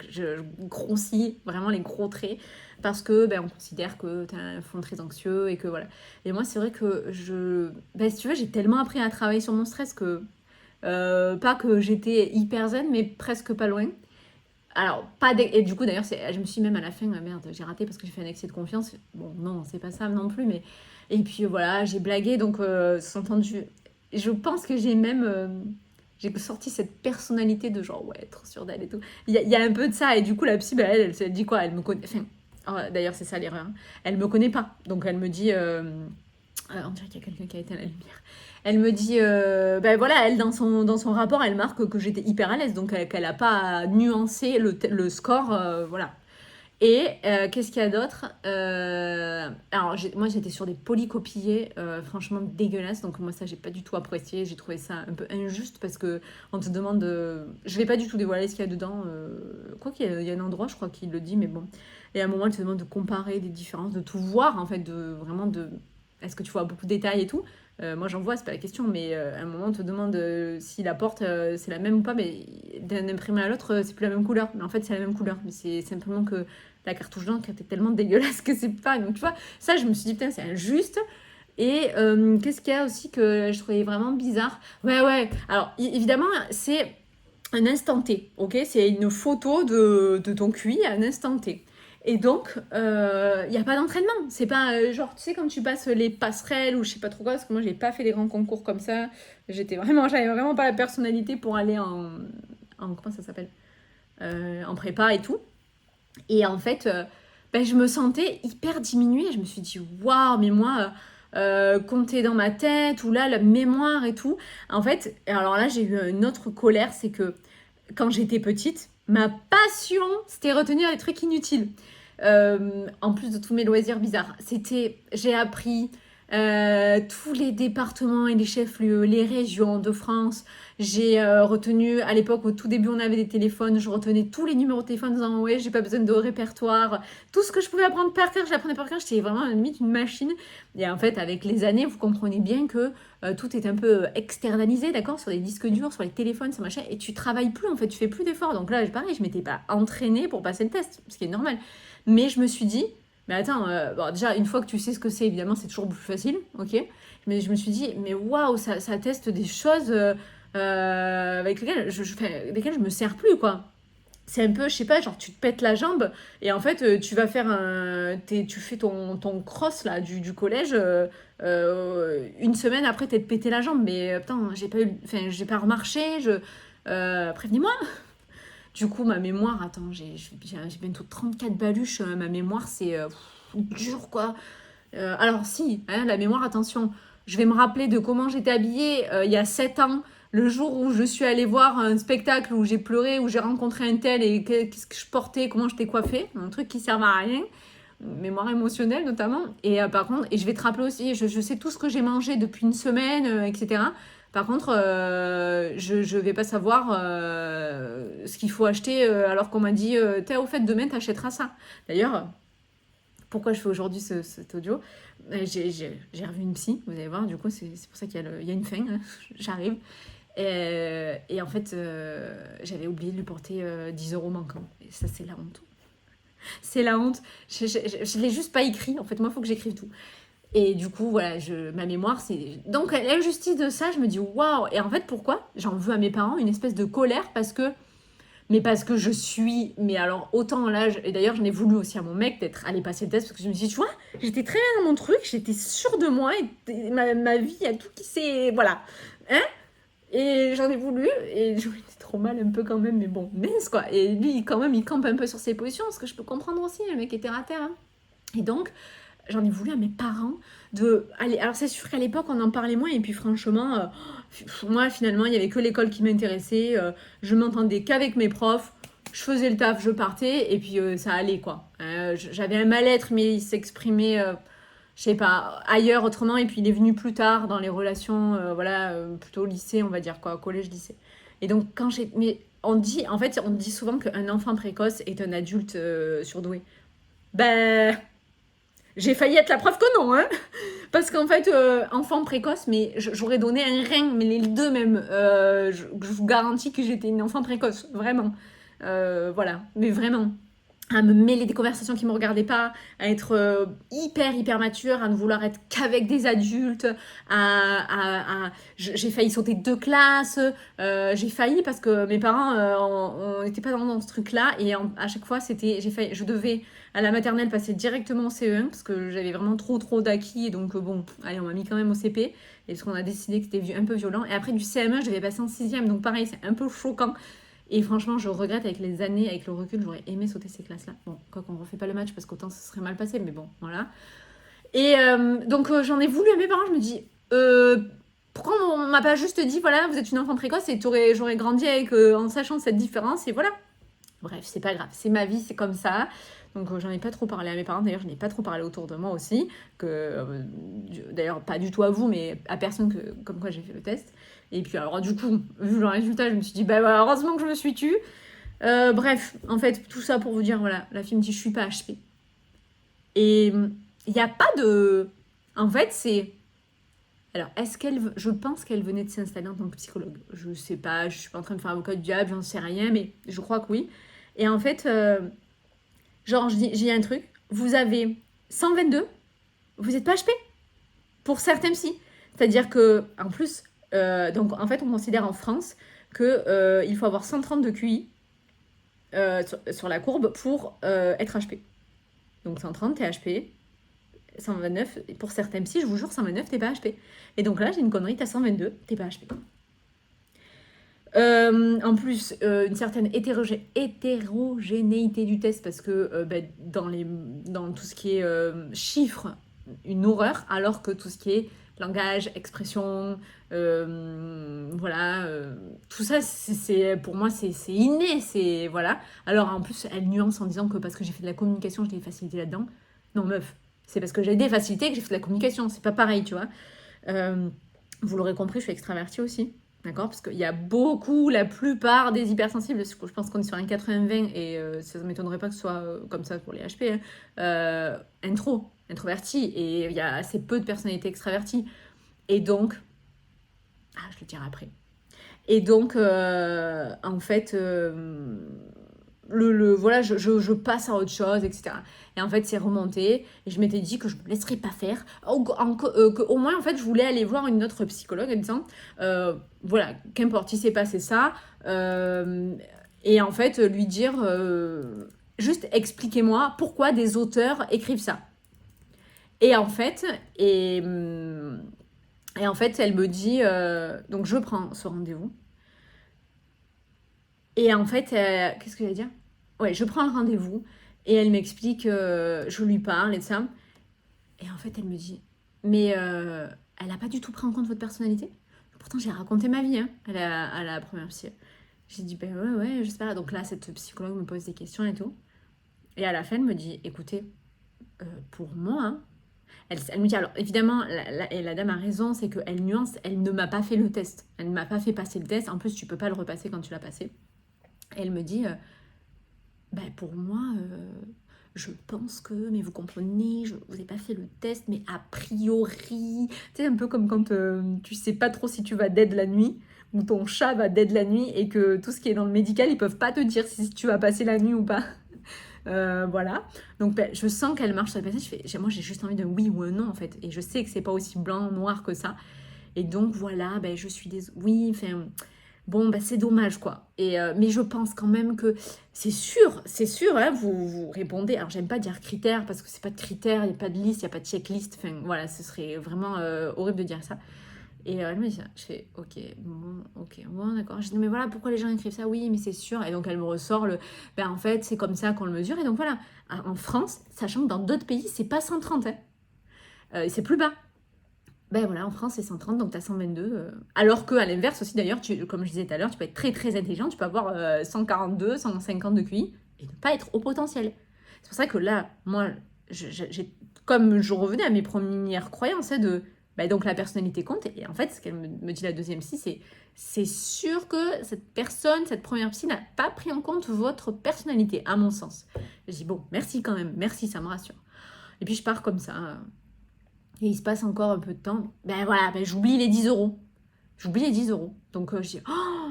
Je grossis vraiment les gros traits parce que on considère que tu as un fond très anxieux et que voilà. Et moi c'est vrai que si tu veux, j'ai tellement appris à travailler sur mon stress que pas que j'étais hyper zen, mais presque pas loin. Alors, et du coup, d'ailleurs, je me suis même à la fin, merde, j'ai raté parce que j'ai fait un excès de confiance. Bon, non, c'est pas ça non plus, mais. Et puis voilà, j'ai blagué, donc, sous-entendu. Je pense que j'ai même. J'ai sorti cette personnalité de genre, ouais, trop sûre d'elle et tout. Il y a un peu de ça, et du coup, la psy, elle dit quoi? Elle me connaît. Enfin, d'ailleurs, c'est ça l'erreur. Hein. Elle me connaît pas. Donc, elle me dit. On dirait qu'il y a quelqu'un qui a éteint la lumière. Elle me dit, voilà, elle dans son rapport, elle marque que j'étais hyper à l'aise, donc qu'elle n'a pas nuancé le score, voilà. Et qu'est-ce qu'il y a d'autre Alors moi j'étais sur des polycopiés, franchement dégueulasses, donc moi ça j'ai pas du tout apprécié, j'ai trouvé ça un peu injuste parce que on te demande, je vais pas du tout dévoiler ce qu'il y a dedans, quoi qu'il y a un endroit je crois qu'il le dit, mais bon. Et à un moment elle te demande de comparer des différences, de tout voir en fait, est-ce que tu vois beaucoup de détails et tout. Moi j'en vois, c'est pas la question, mais à un moment on te demande si la porte c'est la même ou pas, mais d'un imprimé à l'autre c'est plus la même couleur. Mais en fait c'est la même couleur, mais c'est simplement que la cartouche d'encre était tellement dégueulasse que c'est pas. Donc tu vois, ça je me suis dit putain c'est injuste. Et qu'est-ce qu'il y a aussi que je trouvais vraiment bizarre? Ouais, alors évidemment c'est un instant T, ok? C'est une photo de ton QI à un instant T. Et donc, il n'y a pas d'entraînement. C'est pas genre, tu sais, quand tu passes les passerelles ou je sais pas trop quoi, parce que moi, j'ai pas fait des grands concours comme ça. J'avais vraiment pas la personnalité pour aller comment ça s'appelle? En prépa et tout. Et en fait, je me sentais hyper diminuée. Je me suis dit, waouh, mais moi, compter dans ma tête, ou là, la mémoire et tout. En fait, alors là, j'ai eu une autre colère, c'est que quand j'étais petite, ma passion, c'était retenir les trucs inutiles. En plus de tous mes loisirs bizarres. J'ai appris tous les départements et les chefs-lieux, les régions de France. J'ai retenu, à l'époque, au tout début, on avait des téléphones, je retenais tous les numéros de téléphone en disant, ouais, j'ai pas besoin de répertoire. Tout ce que je pouvais apprendre par cœur, je l'apprenais par cœur. J'étais vraiment à la limite une machine. Et en fait, avec les années, vous comprenez bien que tout est un peu externalisé, d'accord, sur les disques durs, sur les téléphones, sur machin, et tu travailles plus, en fait, tu fais plus d'efforts. Donc là, pareil, je m'étais pas entraînée pour passer le test, ce qui est normal. Mais je me suis dit, mais attends, déjà, une fois que tu sais ce que c'est, évidemment, c'est toujours plus facile, ok? Mais je me suis dit, mais waouh, ça teste des choses avec lesquelles lesquelles je me sers plus, quoi. C'est un peu, je sais pas, genre tu te pètes la jambe et en fait tu vas faire tu fais ton cross là du collège une semaine après t'es pété la jambe, mais putain j'ai pas remarché, prévenez-moi. Du coup ma mémoire, attends, j'ai bientôt 34 baluches, ma mémoire c'est dur quoi. Alors si, hein, la mémoire, attention, je vais me rappeler de comment j'étais habillée il y a 7 ans, le jour où je suis allée voir un spectacle où j'ai pleuré, où j'ai rencontré un tel et qu'est-ce que je portais, comment j'étais coiffée, un truc qui sert à rien, mémoire émotionnelle notamment. Et par contre, et je vais te rappeler aussi, je sais tout ce que j'ai mangé depuis une semaine, etc. Par contre, je vais pas savoir ce qu'il faut acheter alors qu'on m'a dit, t'es au fait demain t'achèteras ça. D'ailleurs, pourquoi je fais aujourd'hui cet audio? J'ai revu une psy, vous allez voir, du coup, c'est pour ça qu'il y a une fin, hein. J'arrive. Et en fait, j'avais oublié de lui porter 10 euros manquants. Et ça, c'est la honte. C'est la honte. Je l'ai juste pas écrit. En fait, moi, il faut que j'écrive tout. Et du coup, voilà, ma mémoire, c'est... Donc, l'injustice de ça, je me dis, waouh! Et en fait, pourquoi? J'en veux à mes parents une espèce de colère parce que Mais parce que je suis, mais alors autant à l'âge, et d'ailleurs j'en ai voulu aussi à mon mec d'être allé passer le test, parce que je me suis dit, tu vois, j'étais très bien dans mon truc, j'étais sûre de moi, et ma vie a tout qui s'est... Voilà. Hein? Et j'en ai voulu, et j'en étais trop mal un peu quand même, mais bon, mince quoi. Et lui, quand même, il campe un peu sur ses positions, ce que je peux comprendre aussi, le mec est terre à terre. Hein. Et donc, j'en ai voulu à mes parents de aller. Alors c'est sûr qu'à l'époque on en parlait moins et puis franchement, moi finalement il y avait que l'école qui m'intéressait. Je m'entendais qu'avec mes profs. Je faisais le taf, je partais et puis ça allait quoi. J'avais un mal-être mais il s'exprimait, je sais pas, ailleurs autrement et puis il est venu plus tard dans les relations, voilà, plutôt au lycée on va dire quoi, collège-lycée. Et donc quand j'ai, mais on dit, en fait on dit souvent qu'un enfant précoce est un adulte surdoué. Ben j'ai failli être la preuve que non, hein. Parce qu'en fait, enfant précoce, mais j'aurais donné un rein, mais les deux même. Je vous garantis que j'étais une enfant précoce, vraiment. Voilà, mais vraiment. À me mêler des conversations qui ne me regardaient pas, à être hyper mature, à ne vouloir être qu'avec des adultes, j'ai failli sauter 2 classes, j'ai failli parce que mes parents, on n'était pas dans ce truc-là, et à chaque fois, je devais à la maternelle passer directement au CE1 parce que j'avais vraiment trop d'acquis, et donc bon, allez, on m'a mis quand même au CP, et parce qu'on a décidé que c'était un peu violent, et après du CM1, je devais passer en 6e, donc pareil, c'est un peu choquant. Et franchement, je regrette avec les années, avec le recul, j'aurais aimé sauter ces classes-là. Bon, quoi qu'on ne refait pas le match parce qu'autant ça serait mal passé, mais bon, voilà. Et donc j'en ai voulu à mes parents, je me dis, pourquoi on m'a pas juste dit, voilà, vous êtes une enfant précoce et j'aurais grandi avec, en sachant cette différence, et voilà. Bref, c'est pas grave, c'est ma vie, c'est comme ça. Donc j'en ai pas trop parlé à mes parents, d'ailleurs je n'ai pas trop parlé autour de moi aussi, d'ailleurs pas du tout à vous, mais à personne comme quoi j'ai fait le test. Et puis alors du coup, vu le résultat, je me suis dit, bah voilà, heureusement que je me suis tue. Bref, en fait, tout ça pour vous dire, voilà, la fille me dit, je suis pas HP. Et il n'y a pas de... En fait, c'est... Alors, je pense qu'elle venait de s'installer en tant que psychologue. Je sais pas, je suis pas en train de faire avocat du diable, j'en sais rien, mais je crois que oui. Et en fait, genre, j'ai un truc, vous avez 122, vous n'êtes pas HP pour certains psy. C'est-à-dire que, en plus, donc en fait, on considère en France que il faut avoir 130 de QI sur la courbe pour être HP. Donc 130, t'es HP. 129, pour certains psy, je vous jure, 129, t'es pas HP. Et donc là, j'ai une connerie, t'as 122, t'es pas HP. En plus, une certaine hétérogénéité du test parce que dans tout ce qui est chiffres, une horreur, alors que tout ce qui est langage, expression, voilà, tout ça, pour moi, c'est inné, c'est voilà. Alors en plus, elle nuance en disant que parce que j'ai fait de la communication, j'ai des facilités là-dedans. Non, meuf, c'est parce que j'ai des facilités que j'ai fait de la communication, c'est pas pareil, tu vois. Vous l'aurez compris, je suis extravertie aussi. D'accord? Parce qu'il y a beaucoup, la plupart des hypersensibles, je pense qu'on est sur un 80-20 et ça ne m'étonnerait pas que ce soit comme ça pour les HP, hein, introvertis, et il y a assez peu de personnalités extraverties. Et donc, je le dirai après. Et donc, en fait, voilà, je passe à autre chose, etc. Et en fait, c'est remonté. Et je m'étais dit que je ne me laisserais pas faire. Qu'au moins, en fait, je voulais aller voir une autre psychologue en disant, voilà, qu'importe, il s'est passé ça. Et en fait, lui dire, juste expliquez-moi pourquoi des auteurs écrivent ça. Et en fait, et en fait, elle me dit, donc je prends ce rendez-vous. Et en fait, qu'est-ce que j'allais dire? Ouais, je prends le rendez-vous et elle m'explique, je lui parle et de ça. Et en fait, elle me dit, mais elle n'a pas du tout pris en compte votre personnalité. Pourtant, j'ai raconté ma vie hein, à la première psy. J'ai dit, ben ouais, j'espère. Donc là, cette psychologue me pose des questions et tout. Et à la fin, elle me dit, écoutez, pour moi, hein, elle me dit, alors évidemment, la dame a raison, c'est qu'elle nuance, elle ne m'a pas fait le test. Elle ne m'a pas fait passer le test. En plus, tu peux pas le repasser quand tu l'as passé. Et elle me dit, pour moi, je pense que, mais vous comprenez, je vous ai pas fait le test, mais a priori, tu sais, un peu comme quand tu sais pas trop si tu vas dead la nuit, ou ton chat va dead la nuit, et que tout ce qui est dans le médical, ils peuvent pas te dire si tu vas passer la nuit ou pas. Voilà. Donc je sens qu'elle marche sur les patients, moi j'ai juste envie de oui ou un non en fait, et je sais que c'est pas aussi blanc, noir que ça. Et donc voilà, je suis oui, enfin... Bon, bah, c'est dommage, quoi. Mais je pense quand même que c'est sûr, hein, vous répondez. Alors, j'aime pas dire critères parce que c'est pas de critères, il n'y a pas de liste, il n'y a pas de checklist. Enfin, voilà, ce serait vraiment horrible de dire ça. Et elle me dit ça. Je fais ok, bon, d'accord. Je dis, mais voilà, pourquoi les gens écrivent ça? Oui, mais c'est sûr. Et donc, elle me ressort ben en fait, c'est comme ça qu'on le mesure. Et donc, voilà, en France, sachant que dans d'autres pays, c'est pas 130, hein. C'est plus bas. Ben voilà, en France, c'est 130, donc tu as 122. Alors qu'à l'inverse aussi, d'ailleurs, comme je disais tout à l'heure, tu peux être très très intelligent, tu peux avoir 142, 150 de QI et ne pas être au potentiel. C'est pour ça que là, moi, comme je revenais à mes premières croyances, hein, donc la personnalité compte. Et en fait, ce qu'elle me dit la deuxième psy, c'est sûr que cette personne, cette première psy, n'a pas pris en compte votre personnalité, à mon sens. Je dis, bon, merci quand même, merci, ça me rassure. Et puis je pars comme ça. Et il se passe encore un peu de temps. Ben voilà, ben j'oublie les 10 euros. J'oublie les 10 euros. Donc je dis, oh,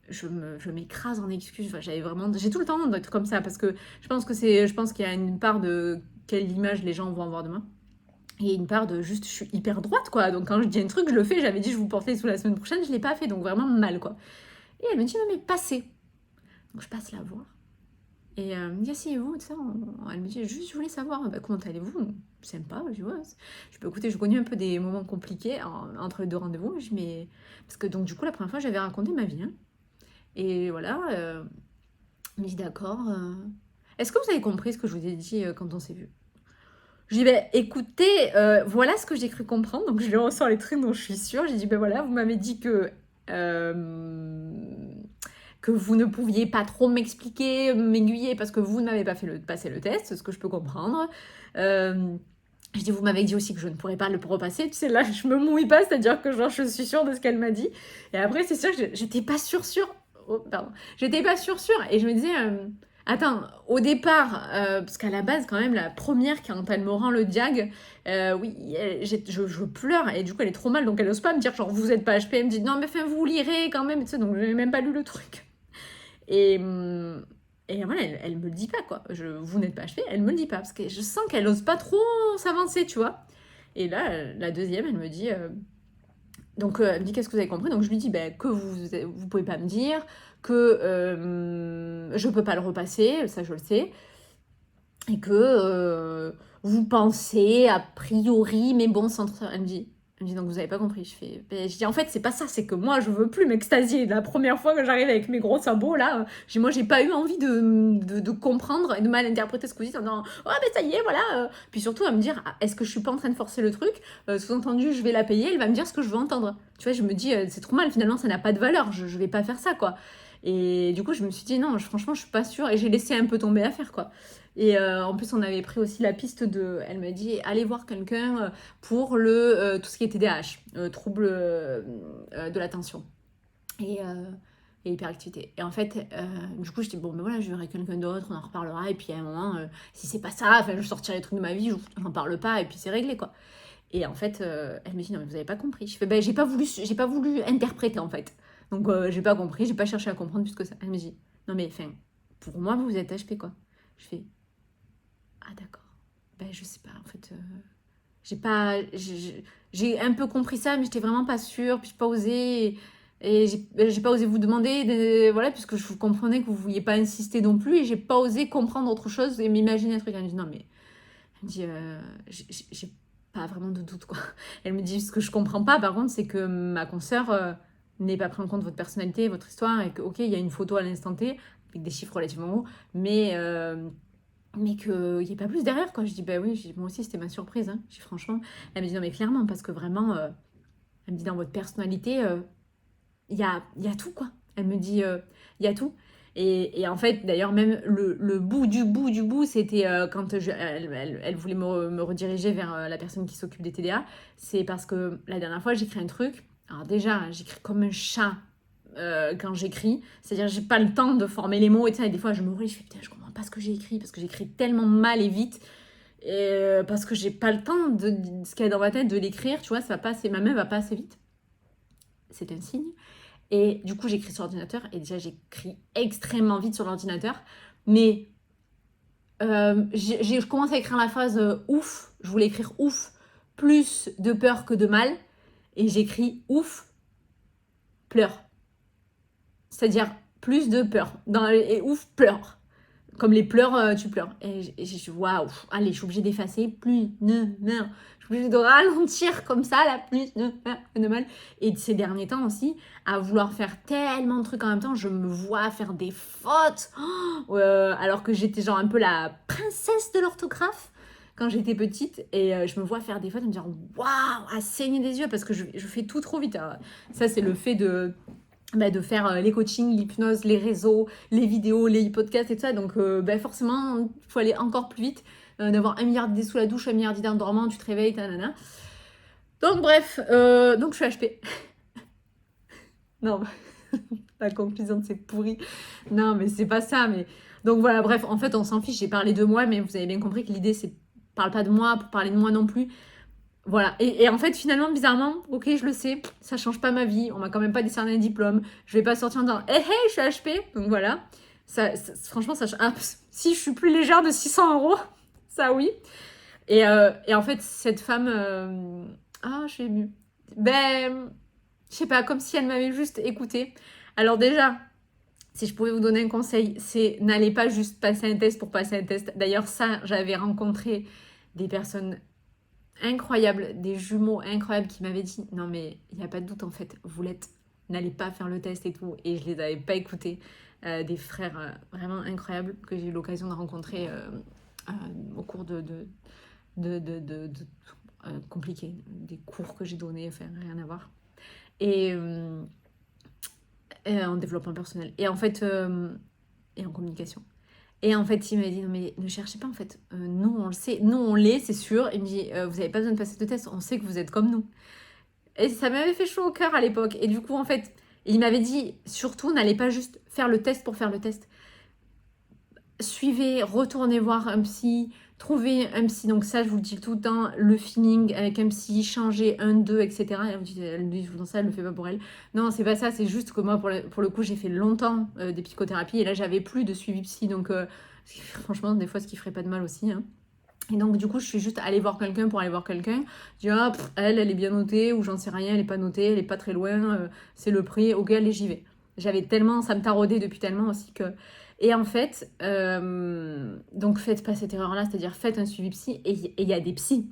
je m'écrase en excuses. Enfin, j'ai tout le temps d'être comme ça parce que je pense qu'il y a une part de quelle image les gens vont avoir de moi. Et une part de juste, je suis hyper droite, quoi. Donc quand je dis un truc, je le fais. J'avais dit, je vous portais sous la semaine prochaine, je l'ai pas fait. Donc vraiment mal, quoi. Et elle me dit, mais passez. Donc je passe la voir. Et elle me dit, asseyez-vous, tout ça. Elle me dit, juste, je voulais savoir, comment allez-vous? Sympa. Je dis, ouais. Je peux écouter, je connais un peu des moments compliqués entre les deux rendez-vous. Je dis, mais... Parce que donc, du coup, la première fois, j'avais raconté ma vie, hein. Et voilà, elle me dit, d'accord. Est-ce que vous avez compris ce que je vous ai dit quand on s'est vu? Je dis, ben écoutez, voilà ce que j'ai cru comprendre. Donc, je lui ressors les trucs dont je suis sûre. J'ai dit, ben voilà, vous m'avez dit que vous ne pouviez pas trop m'expliquer, m'aiguiller parce que vous n'avez pas passé le test, ce que je peux comprendre. Je dis, vous m'avez dit aussi que je ne pourrais pas le repasser. Tu sais, là, je me mouille pas, c'est-à-dire que genre, je suis sûre de ce qu'elle m'a dit. Et après, c'est sûr que j'étais pas sûre. Oh, pardon. J'étais pas sûre. Et je me disais, attends, au départ, parce qu'à la base, quand même, la première, quand elle me rend le diag, oui, je pleure. Et du coup, elle est trop mal, donc elle n'ose pas me dire, genre, vous êtes pas HP. Elle me dit, non, mais enfin, vous lirez quand même. Tu sais, donc, je n'ai même pas lu le truc. Et voilà, elle me le dit pas, quoi. Vous n'êtes pas achevé, elle me le dit pas. Parce que je sens qu'elle n'ose pas trop s'avancer, tu vois. Et là, la deuxième, elle me dit... donc, elle me dit, qu'est-ce que vous avez compris? Donc, je lui dis, que vous pouvez pas me dire, que je peux pas le repasser, ça, je le sais. Et que vous pensez, a priori, mais bon, sans... Elle me dit, donc vous avez pas compris. Je dis, en fait, c'est pas ça, c'est que moi, je veux plus m'extasier. La première fois que j'arrive avec mes gros sabots, là, moi, j'ai pas eu envie de comprendre et de mal interpréter ce que vous dites en disant, oh, ben ça y est, voilà. Puis surtout, à me dire, ah, est-ce que je suis pas en train de forcer le truc? Sous-entendu, je vais la payer, elle va me dire ce que je veux entendre. Tu vois, je me dis, c'est trop mal, finalement, ça n'a pas de valeur, je vais pas faire ça, quoi. Et du coup, je me suis dit, non, franchement, je suis pas sûre. Et j'ai laissé un peu tomber l'affaire, quoi. Et en plus, on avait pris aussi la piste de... Elle m'a dit, allez voir quelqu'un pour tout ce qui est TDAH, trouble de l'attention et hyperactivité. Et en fait, du coup, je dis, bon, ben voilà, je verrai quelqu'un d'autre, on en reparlera. Et puis à un moment, si c'est pas ça, enfin, je sortirai les trucs de ma vie, j'en parle pas, et puis c'est réglé, quoi. Et en fait, elle me dit, non, mais vous avez pas compris. Je fais, ben j'ai pas voulu interpréter, en fait. Donc, j'ai pas compris, j'ai pas cherché à comprendre plus que ça. Elle me dit, non, mais enfin, pour moi, vous êtes HP, quoi. Je fais, ah d'accord. Ben je sais pas, en fait, j'ai pas... J'ai un peu compris ça, mais j'étais vraiment pas sûre, puis j'ai pas osé... Et j'ai pas osé vous demander, voilà, puisque je vous comprenais que vous vouliez pas insister non plus, et j'ai pas osé comprendre autre chose et m'imaginer un truc. Elle me dit, non mais... Elle me dit, j'ai pas vraiment de doute, quoi. Elle me dit, ce que je comprends pas, par contre, c'est que ma consoeur n'ait pas pris en compte votre personnalité, votre histoire, et que, ok, il y a une photo à l'instant T, avec des chiffres relativement hauts, mais qu'il n'y ait pas plus derrière, quoi. Je dis, bah oui, moi aussi, c'était ma surprise, hein. Je dis, franchement, elle me dit, non, mais clairement, parce que vraiment, elle me dit, dans votre personnalité, il y a tout, quoi. Elle me dit, il y a tout. Et en fait, d'ailleurs, même le bout du bout, c'était quand elle voulait me rediriger vers la personne qui s'occupe des TDA. C'est parce que la dernière fois, j'écris un truc. Alors déjà, j'écris comme un chat quand j'écris. C'est-à-dire, j'ai pas le temps de former les mots et tout ça. Et des fois, je me réveille, je fais, putain, je comprends pas ce que j'ai écrit parce que j'écris tellement mal et vite. Et, parce que j'ai pas le temps de ce qu'il y a dans ma tête de l'écrire, tu vois, ça va pas assez, ma main va pas assez vite. C'est un signe. Et du coup, j'écris sur l'ordinateur. Et déjà, j'écris extrêmement vite sur l'ordinateur. Mais je commence à écrire la phrase ouf. Je voulais écrire ouf, plus de peur que de mal. Et j'écris ouf, pleure. C'est-à-dire plus de peur. Et ouf, pleure. Comme les pleurs, tu pleures. Et je suis waouh, allez, je suis obligée d'effacer. Plus de merde. Je suis obligée de ralentir comme ça, là, plus de mal. Et ces derniers temps aussi, à vouloir faire tellement de trucs en même temps, je me vois faire des fautes. Alors que j'étais genre un peu la princesse de l'orthographe quand j'étais petite. Et je me vois faire des fautes et me dire waouh, à saigner des yeux parce que je fais tout trop vite. Alors, ça, c'est le fait de faire les coachings, l'hypnose, les réseaux, les vidéos, les podcasts et tout ça. Donc forcément, il faut aller encore plus vite, d'avoir 1 milliard d'idées sous la douche, 1 milliard d'idées en dormant, tu te réveilles, nanana. Donc bref, donc je suis HP. Non, la conclusion c'est pourri. Non, mais c'est pas ça. Mais donc voilà, bref, en fait, on s'en fiche. J'ai parlé de moi, mais vous avez bien compris que l'idée c'est parle pas de moi pour parler de moi non plus. Voilà, et en fait, finalement, bizarrement, ok, je le sais, ça change pas ma vie, on m'a quand même pas décerné un diplôme, je vais pas sortir en disant hey, je suis HP, donc voilà. Franchement, ça change. Ah, si je suis plus légère de 600 €, ça oui. Et en fait, cette femme. Ah, je suis émue. Ben, je sais pas, comme si elle m'avait juste écouté. Alors, déjà, si je pouvais vous donner un conseil, c'est n'allez pas juste passer un test pour passer un test. D'ailleurs, ça, j'avais rencontré des personnes incroyables, des jumeaux incroyables qui m'avaient dit non mais il n'y a pas de doute en fait, vous l'êtes, n'allez pas faire le test et tout, et je les avais pas écoutés. Des frères vraiment incroyables que j'ai eu l'occasion de rencontrer au cours de compliqués, des cours que j'ai donnés, enfin rien à voir, et en développement personnel et en fait et en communication. Et en fait, il m'a dit, non mais ne cherchez pas en fait. Nous, on le sait. Nous, on l'est, c'est sûr. Il me dit, vous n'avez pas besoin de passer de test. On sait que vous êtes comme nous. Et ça m'avait fait chaud au cœur à l'époque. Et du coup, en fait, il m'avait dit, surtout, n'allez pas juste faire le test pour faire le test. Suivez, retournez voir un psy, trouvez un psy. Donc ça, je vous le dis tout le temps, le feeling avec un psy, changer un, deux, etc. Elle me dit, elle dit tout le temps ça, elle le fait pas pour elle. Non, c'est pas ça. C'est juste que moi, pour le coup, j'ai fait longtemps des psychothérapies. Et là, j'avais plus de suivi psy. Donc franchement, des fois, ce qui ferait pas de mal aussi. Hein. Et donc, du coup, je suis juste allée voir quelqu'un pour aller voir quelqu'un. Je dis, ah, elle est bien notée, ou j'en sais rien, elle est pas notée, elle est pas très loin, c'est le prix, ok, allez, j'y vais. J'avais tellement, ça me taraudait depuis tellement aussi que. Et en fait, donc faites pas cette erreur-là, c'est-à-dire faites un suivi psy, et il y a des psys.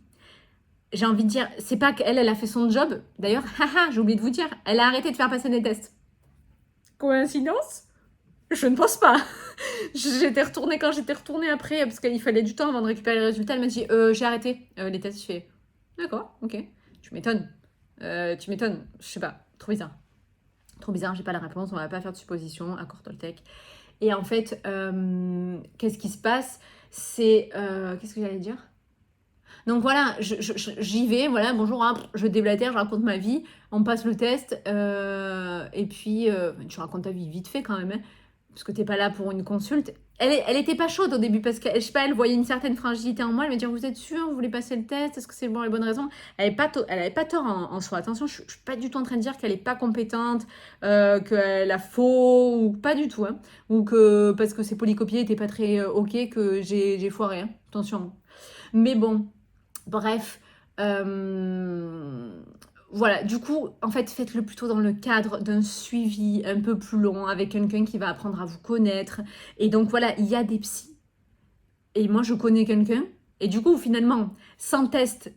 J'ai envie de dire, c'est pas qu'elle, elle a fait son job. D'ailleurs, haha, j'ai oublié de vous dire, elle a arrêté de faire passer des tests. Coïncidence? Je ne pense pas. Quand j'étais retournée après, parce qu'il fallait du temps avant de récupérer les résultats, elle m'a dit j'ai arrêté les tests. Je fais d'accord, ok. Tu m'étonnes. Tu m'étonnes. Je sais pas. Trop bizarre. Trop bizarre, j'ai pas la réponse. On va pas faire de supposition. Accord Toltec. Et en fait, qu'est-ce qui se passe? C'est. Qu'est-ce que j'allais dire? Donc voilà, j'y vais, voilà, bonjour, hein, je déblatère, je raconte ma vie, on passe le test, et puis tu racontes ta vie vite fait quand même, hein, parce que t'es pas là pour une consulte. Elle était pas chaude au début, parce que, je sais pas, elle voyait une certaine fragilité en moi, elle me dit, vous êtes sûr, vous voulez passer le test, est-ce que c'est pour les bonnes raisons? Elle avait pas tort en soi, attention, je suis pas du tout en train de dire qu'elle est pas compétente, qu'elle a faux, ou pas du tout, hein, ou que parce que ses polycopiés étaient pas très ok, que j'ai foiré, hein, attention. Mais bon... Bref, voilà, du coup, en fait, faites-le plutôt dans le cadre d'un suivi un peu plus long avec quelqu'un qui va apprendre à vous connaître. Et donc voilà, il y a des psys. Et moi, je connais quelqu'un. Et du coup, finalement, sans test,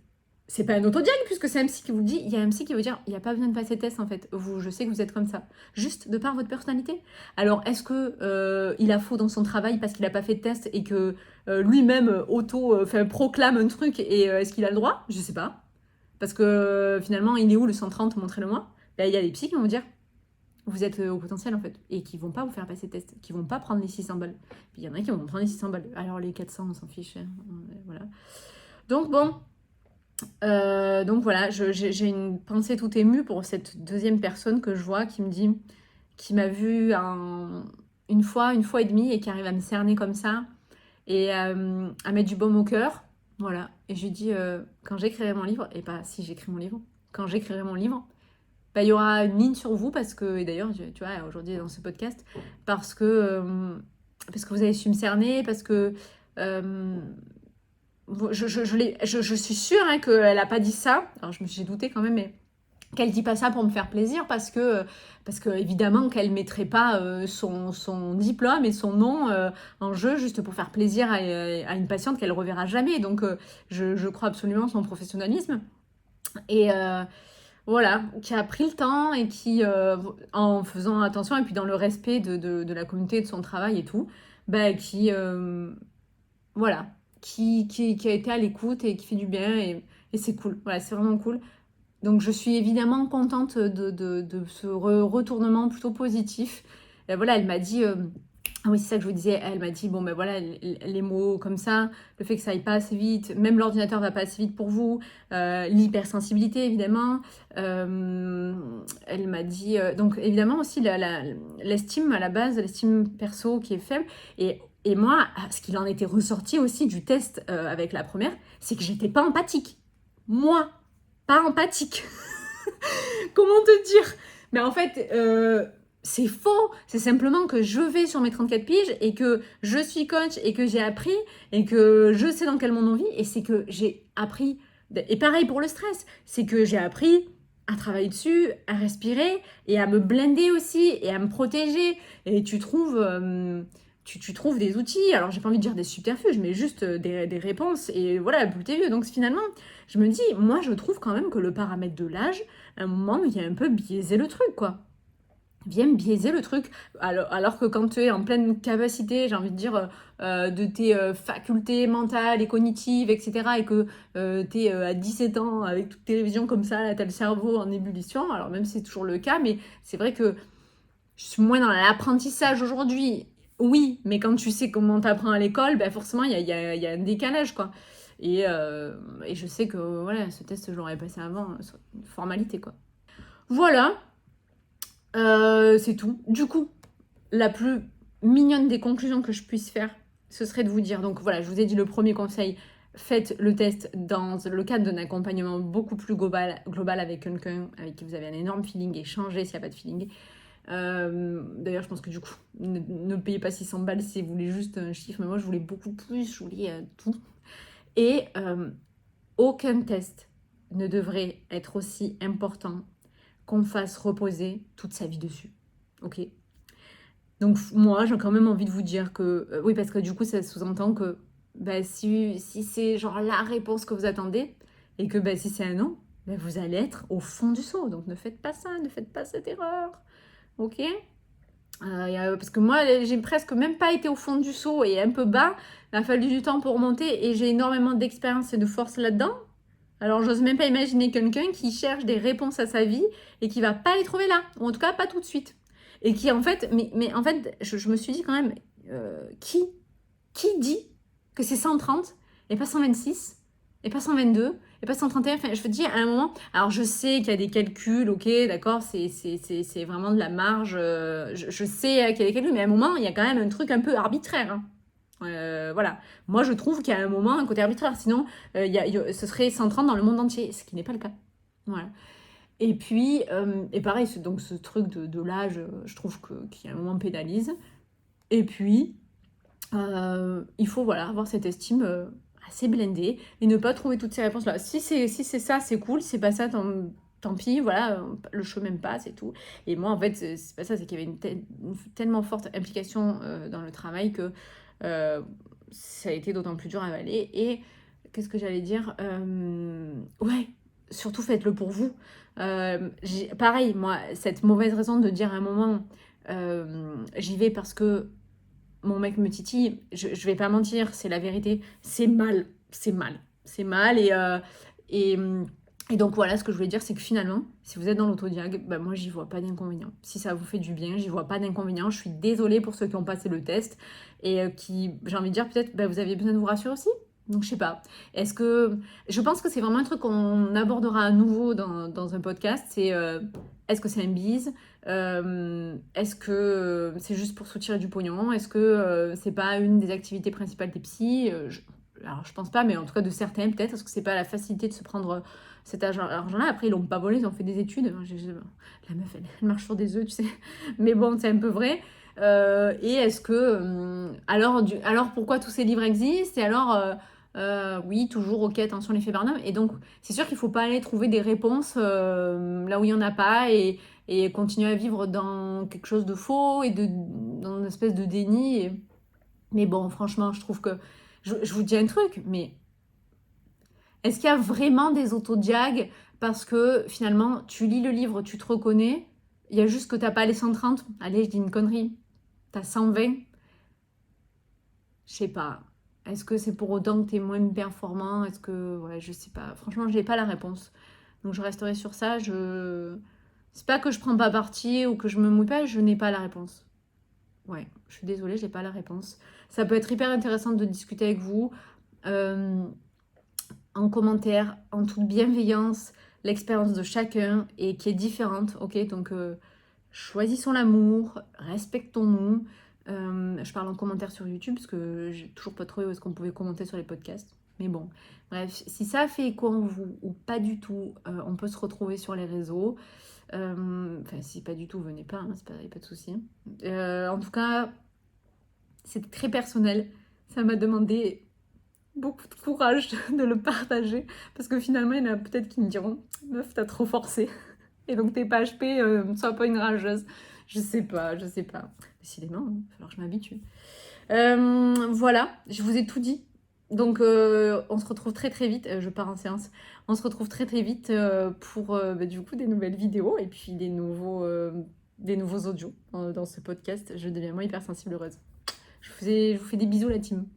c'est pas un autodiag puisque c'est un psy qui vous le dit. Il y a un psy qui veut dire, il n'y a pas besoin de passer de test en fait. Je sais que vous êtes comme ça. Juste de par votre personnalité. Alors, est-ce que il a faux dans son travail parce qu'il n'a pas fait de test et que lui-même proclame un truc et est-ce qu'il a le droit? Je sais pas. Parce que finalement, il est où le 130? Montrez-le-moi. Là, il y a des psys qui vont vous dire, vous êtes au potentiel en fait. Et qui vont pas vous faire passer de test. Qui vont pas prendre les 600 balles. Puis il y en a qui vont prendre les 600 balles. Alors les 400, on s'en fiche. Hein. Voilà. Donc bon. Donc voilà, j'ai une pensée tout émue pour cette deuxième personne que je vois qui me dit, qui m'a vue une fois et demie et qui arrive à me cerner comme ça et à mettre du baume au cœur. Voilà, et je lui dis quand j'écrirai mon livre, et pas si j'écris mon livre, quand j'écrirai mon livre, bah, il y aura une ligne sur vous parce que, et d'ailleurs, tu vois, aujourd'hui dans ce podcast, parce que vous avez su me cerner, parce que je suis sûre hein, qu'elle n'a pas dit ça. Alors, j'ai douté quand même, mais qu'elle dit pas ça pour me faire plaisir parce que évidemment qu'elle mettrait pas son diplôme et son nom en jeu juste pour faire plaisir à une patiente qu'elle reverra jamais. Donc je crois absolument en son professionnalisme. Et voilà, qui a pris le temps et qui, en faisant attention et puis dans le respect de la communauté, de son travail et tout, bah, voilà, qui a été à l'écoute et qui fait du bien et c'est cool. Voilà, c'est vraiment cool. Donc je suis évidemment contente de ce retournement plutôt positif. Et voilà, elle m'a dit, ah oui, c'est ça que je vous disais, elle m'a dit, bon ben voilà, les mots comme ça, le fait que ça aille pas assez vite, même l'ordinateur va pas assez vite pour vous, l'hypersensibilité évidemment. Elle m'a dit, donc évidemment aussi l'estime à la base, l'estime perso qui est faible. Et moi, ce qu'il en était ressorti aussi du test avec la première, c'est que j'étais pas empathique. Moi, pas empathique. Comment te dire? Mais en fait, c'est faux. C'est simplement que je vais sur mes 34 piges et que je suis coach et que j'ai appris et que je sais dans quel monde on vit. Et c'est que j'ai appris. Et pareil pour le stress. C'est que j'ai appris à travailler dessus, à respirer et à me blinder aussi et à me protéger. Et tu trouves. Tu trouves des outils, alors j'ai pas envie de dire des subterfuges, mais juste des réponses, et voilà, plus t'es vieux. Donc finalement, je me dis, moi je trouve quand même que le paramètre de l'âge, à un moment, vient un peu biaiser le truc, quoi. Vient biaiser le truc. Alors que quand tu es en pleine capacité, j'ai envie de dire, de tes facultés mentales et cognitives, etc., et que tu es à 17 ans avec toutes tes révisions comme ça, là, tu as le cerveau en ébullition, alors même si c'est toujours le cas, mais c'est vrai que je suis moins dans l'apprentissage aujourd'hui. Oui, mais quand tu sais comment t'apprends à l'école, ben forcément, il y a un décalage, quoi. Et je sais que voilà, ce test, je l'aurais passé avant, une formalité, quoi. Voilà, c'est tout. Du coup, la plus mignonne des conclusions que je puisse faire, ce serait de vous dire, donc voilà, je vous ai dit le premier conseil, faites le test dans le cadre d'un accompagnement beaucoup plus global avec quelqu'un avec qui vous avez un énorme feeling, et changez s'il n'y a pas de feeling. D'ailleurs, je pense que du coup, ne payez pas 600 balles si vous voulez juste un chiffre, mais moi je voulais beaucoup plus, je voulais tout. Et aucun test ne devrait être aussi important qu'on fasse reposer toute sa vie dessus. Ok? Donc moi, j'ai quand même envie de vous dire que, oui, parce que du coup, ça sous-entend que bah, si c'est genre la réponse que vous attendez, et que bah, si c'est un non, bah, vous allez être au fond du seau. Donc ne faites pas ça, ne faites pas cette erreur. Ok? Parce que moi, j'ai presque même pas été au fond du seau et un peu bas. Il a fallu du temps pour remonter et j'ai énormément d'expérience et de force là-dedans. Alors, j'ose même pas imaginer quelqu'un qui cherche des réponses à sa vie et qui va pas les trouver là, ou en tout cas pas tout de suite. Et qui en fait, mais en fait, je me suis dit quand même, qui dit que c'est 130 et pas 126 et pas 122 et pas 131? Enfin, je veux dire, à un moment, alors je sais qu'il y a des calculs, ok, d'accord, c'est vraiment de la marge, je sais qu'il y a des calculs, mais à un moment, il y a quand même un truc un peu arbitraire, hein. Voilà. Moi, je trouve qu'il y a un moment un côté arbitraire. Sinon, ce serait 130 dans le monde entier, ce qui n'est pas le cas. Voilà. Et puis, et pareil, donc ce truc de l'âge, je trouve qu'il y a un moment pénalise. Et puis, il faut voilà, avoir cette estime assez blindée et ne pas trouver toutes ces réponses-là. Si c'est ça, c'est cool. Si c'est pas ça, tant pis, voilà, le chemin passe et tout. Et moi, en fait, c'est pas ça, c'est qu'il y avait une tellement forte implication dans le travail que ça a été d'autant plus dur à avaler. Et qu'est-ce que j'allais dire? Ouais, surtout faites-le pour vous. Pareil, moi, cette mauvaise raison de dire à un moment, j'y vais parce que mon mec me titille, je vais pas mentir, c'est la vérité, c'est mal, c'est mal, c'est mal. Et, et donc voilà, ce que je voulais dire, c'est que finalement, si vous êtes dans l'autodiag, bah moi j'y vois pas d'inconvénient. Si ça vous fait du bien, j'y vois pas d'inconvénient. Je suis désolée pour ceux qui ont passé le test et qui, j'ai envie de dire, peut-être bah, vous aviez besoin de vous rassurer aussi. Donc je sais pas. Est-ce que je pense que c'est vraiment un truc qu'on abordera à nouveau dans un podcast. C'est est-ce que c'est un bise? Est-ce que c'est juste pour soutirer du pognon? Est-ce que c'est pas une des activités principales des psys? Alors je pense pas, mais en tout cas de certains peut-être. Est-ce que c'est pas la facilité de se prendre cet argent-là? Après ils l'ont pas volé, ils ont fait des études. La meuf elle marche sur des œufs, tu sais. Mais bon, c'est un peu vrai. Et est-ce que alors pourquoi tous ces livres existent? Et alors Oui, toujours, ok, attention l'effet Barnum. Et donc, c'est sûr qu'il ne faut pas aller trouver des réponses là où il n'y en a pas et continuer à vivre dans quelque chose de faux et dans une espèce de déni. Mais bon, franchement, je trouve que... Je vous dis un truc, mais est-ce qu'il y a vraiment des autodiag parce que finalement, tu lis le livre, tu te reconnais, il y a juste que tu n'as pas les 130. Allez, je dis une connerie. Tu as 120. Je sais pas. Est-ce que c'est pour autant que tu es moins performant? Est-ce que... Ouais, je sais pas. Franchement, j'ai pas la réponse. Donc je resterai sur ça. C'est pas que je prends pas parti ou que je me mouille pas, je n'ai pas la réponse. Ouais, je suis désolée, j'ai pas la réponse. Ça peut être hyper intéressant de discuter avec vous en commentaire, en toute bienveillance, l'expérience de chacun et qui est différente, ok? Donc choisissons l'amour, respectons-nous. Je parle en commentaire sur YouTube parce que j'ai toujours pas trouvé où est-ce qu'on pouvait commenter sur les podcasts. Mais bon, bref, si ça a fait écho en vous ou pas du tout, on peut se retrouver sur les réseaux. Enfin, si pas du tout, venez pas, hein, y a pas de souci. En tout cas, c'est très personnel. Ça m'a demandé beaucoup de courage de le partager parce que finalement, il y en a peut-être qui me diront meuf, t'as trop forcé. Et donc t'es pas HP, sois pas une rageuse. Je sais pas, je sais pas. Décidément, il va falloir que je m'habitue. Voilà, je vous ai tout dit. Donc on se retrouve très très vite. Je pars en séance. On se retrouve très très vite pour du coup des nouvelles vidéos et puis des nouveaux audios dans ce podcast. Je deviens moins hypersensible heureuse. Je vous fais des bisous la team.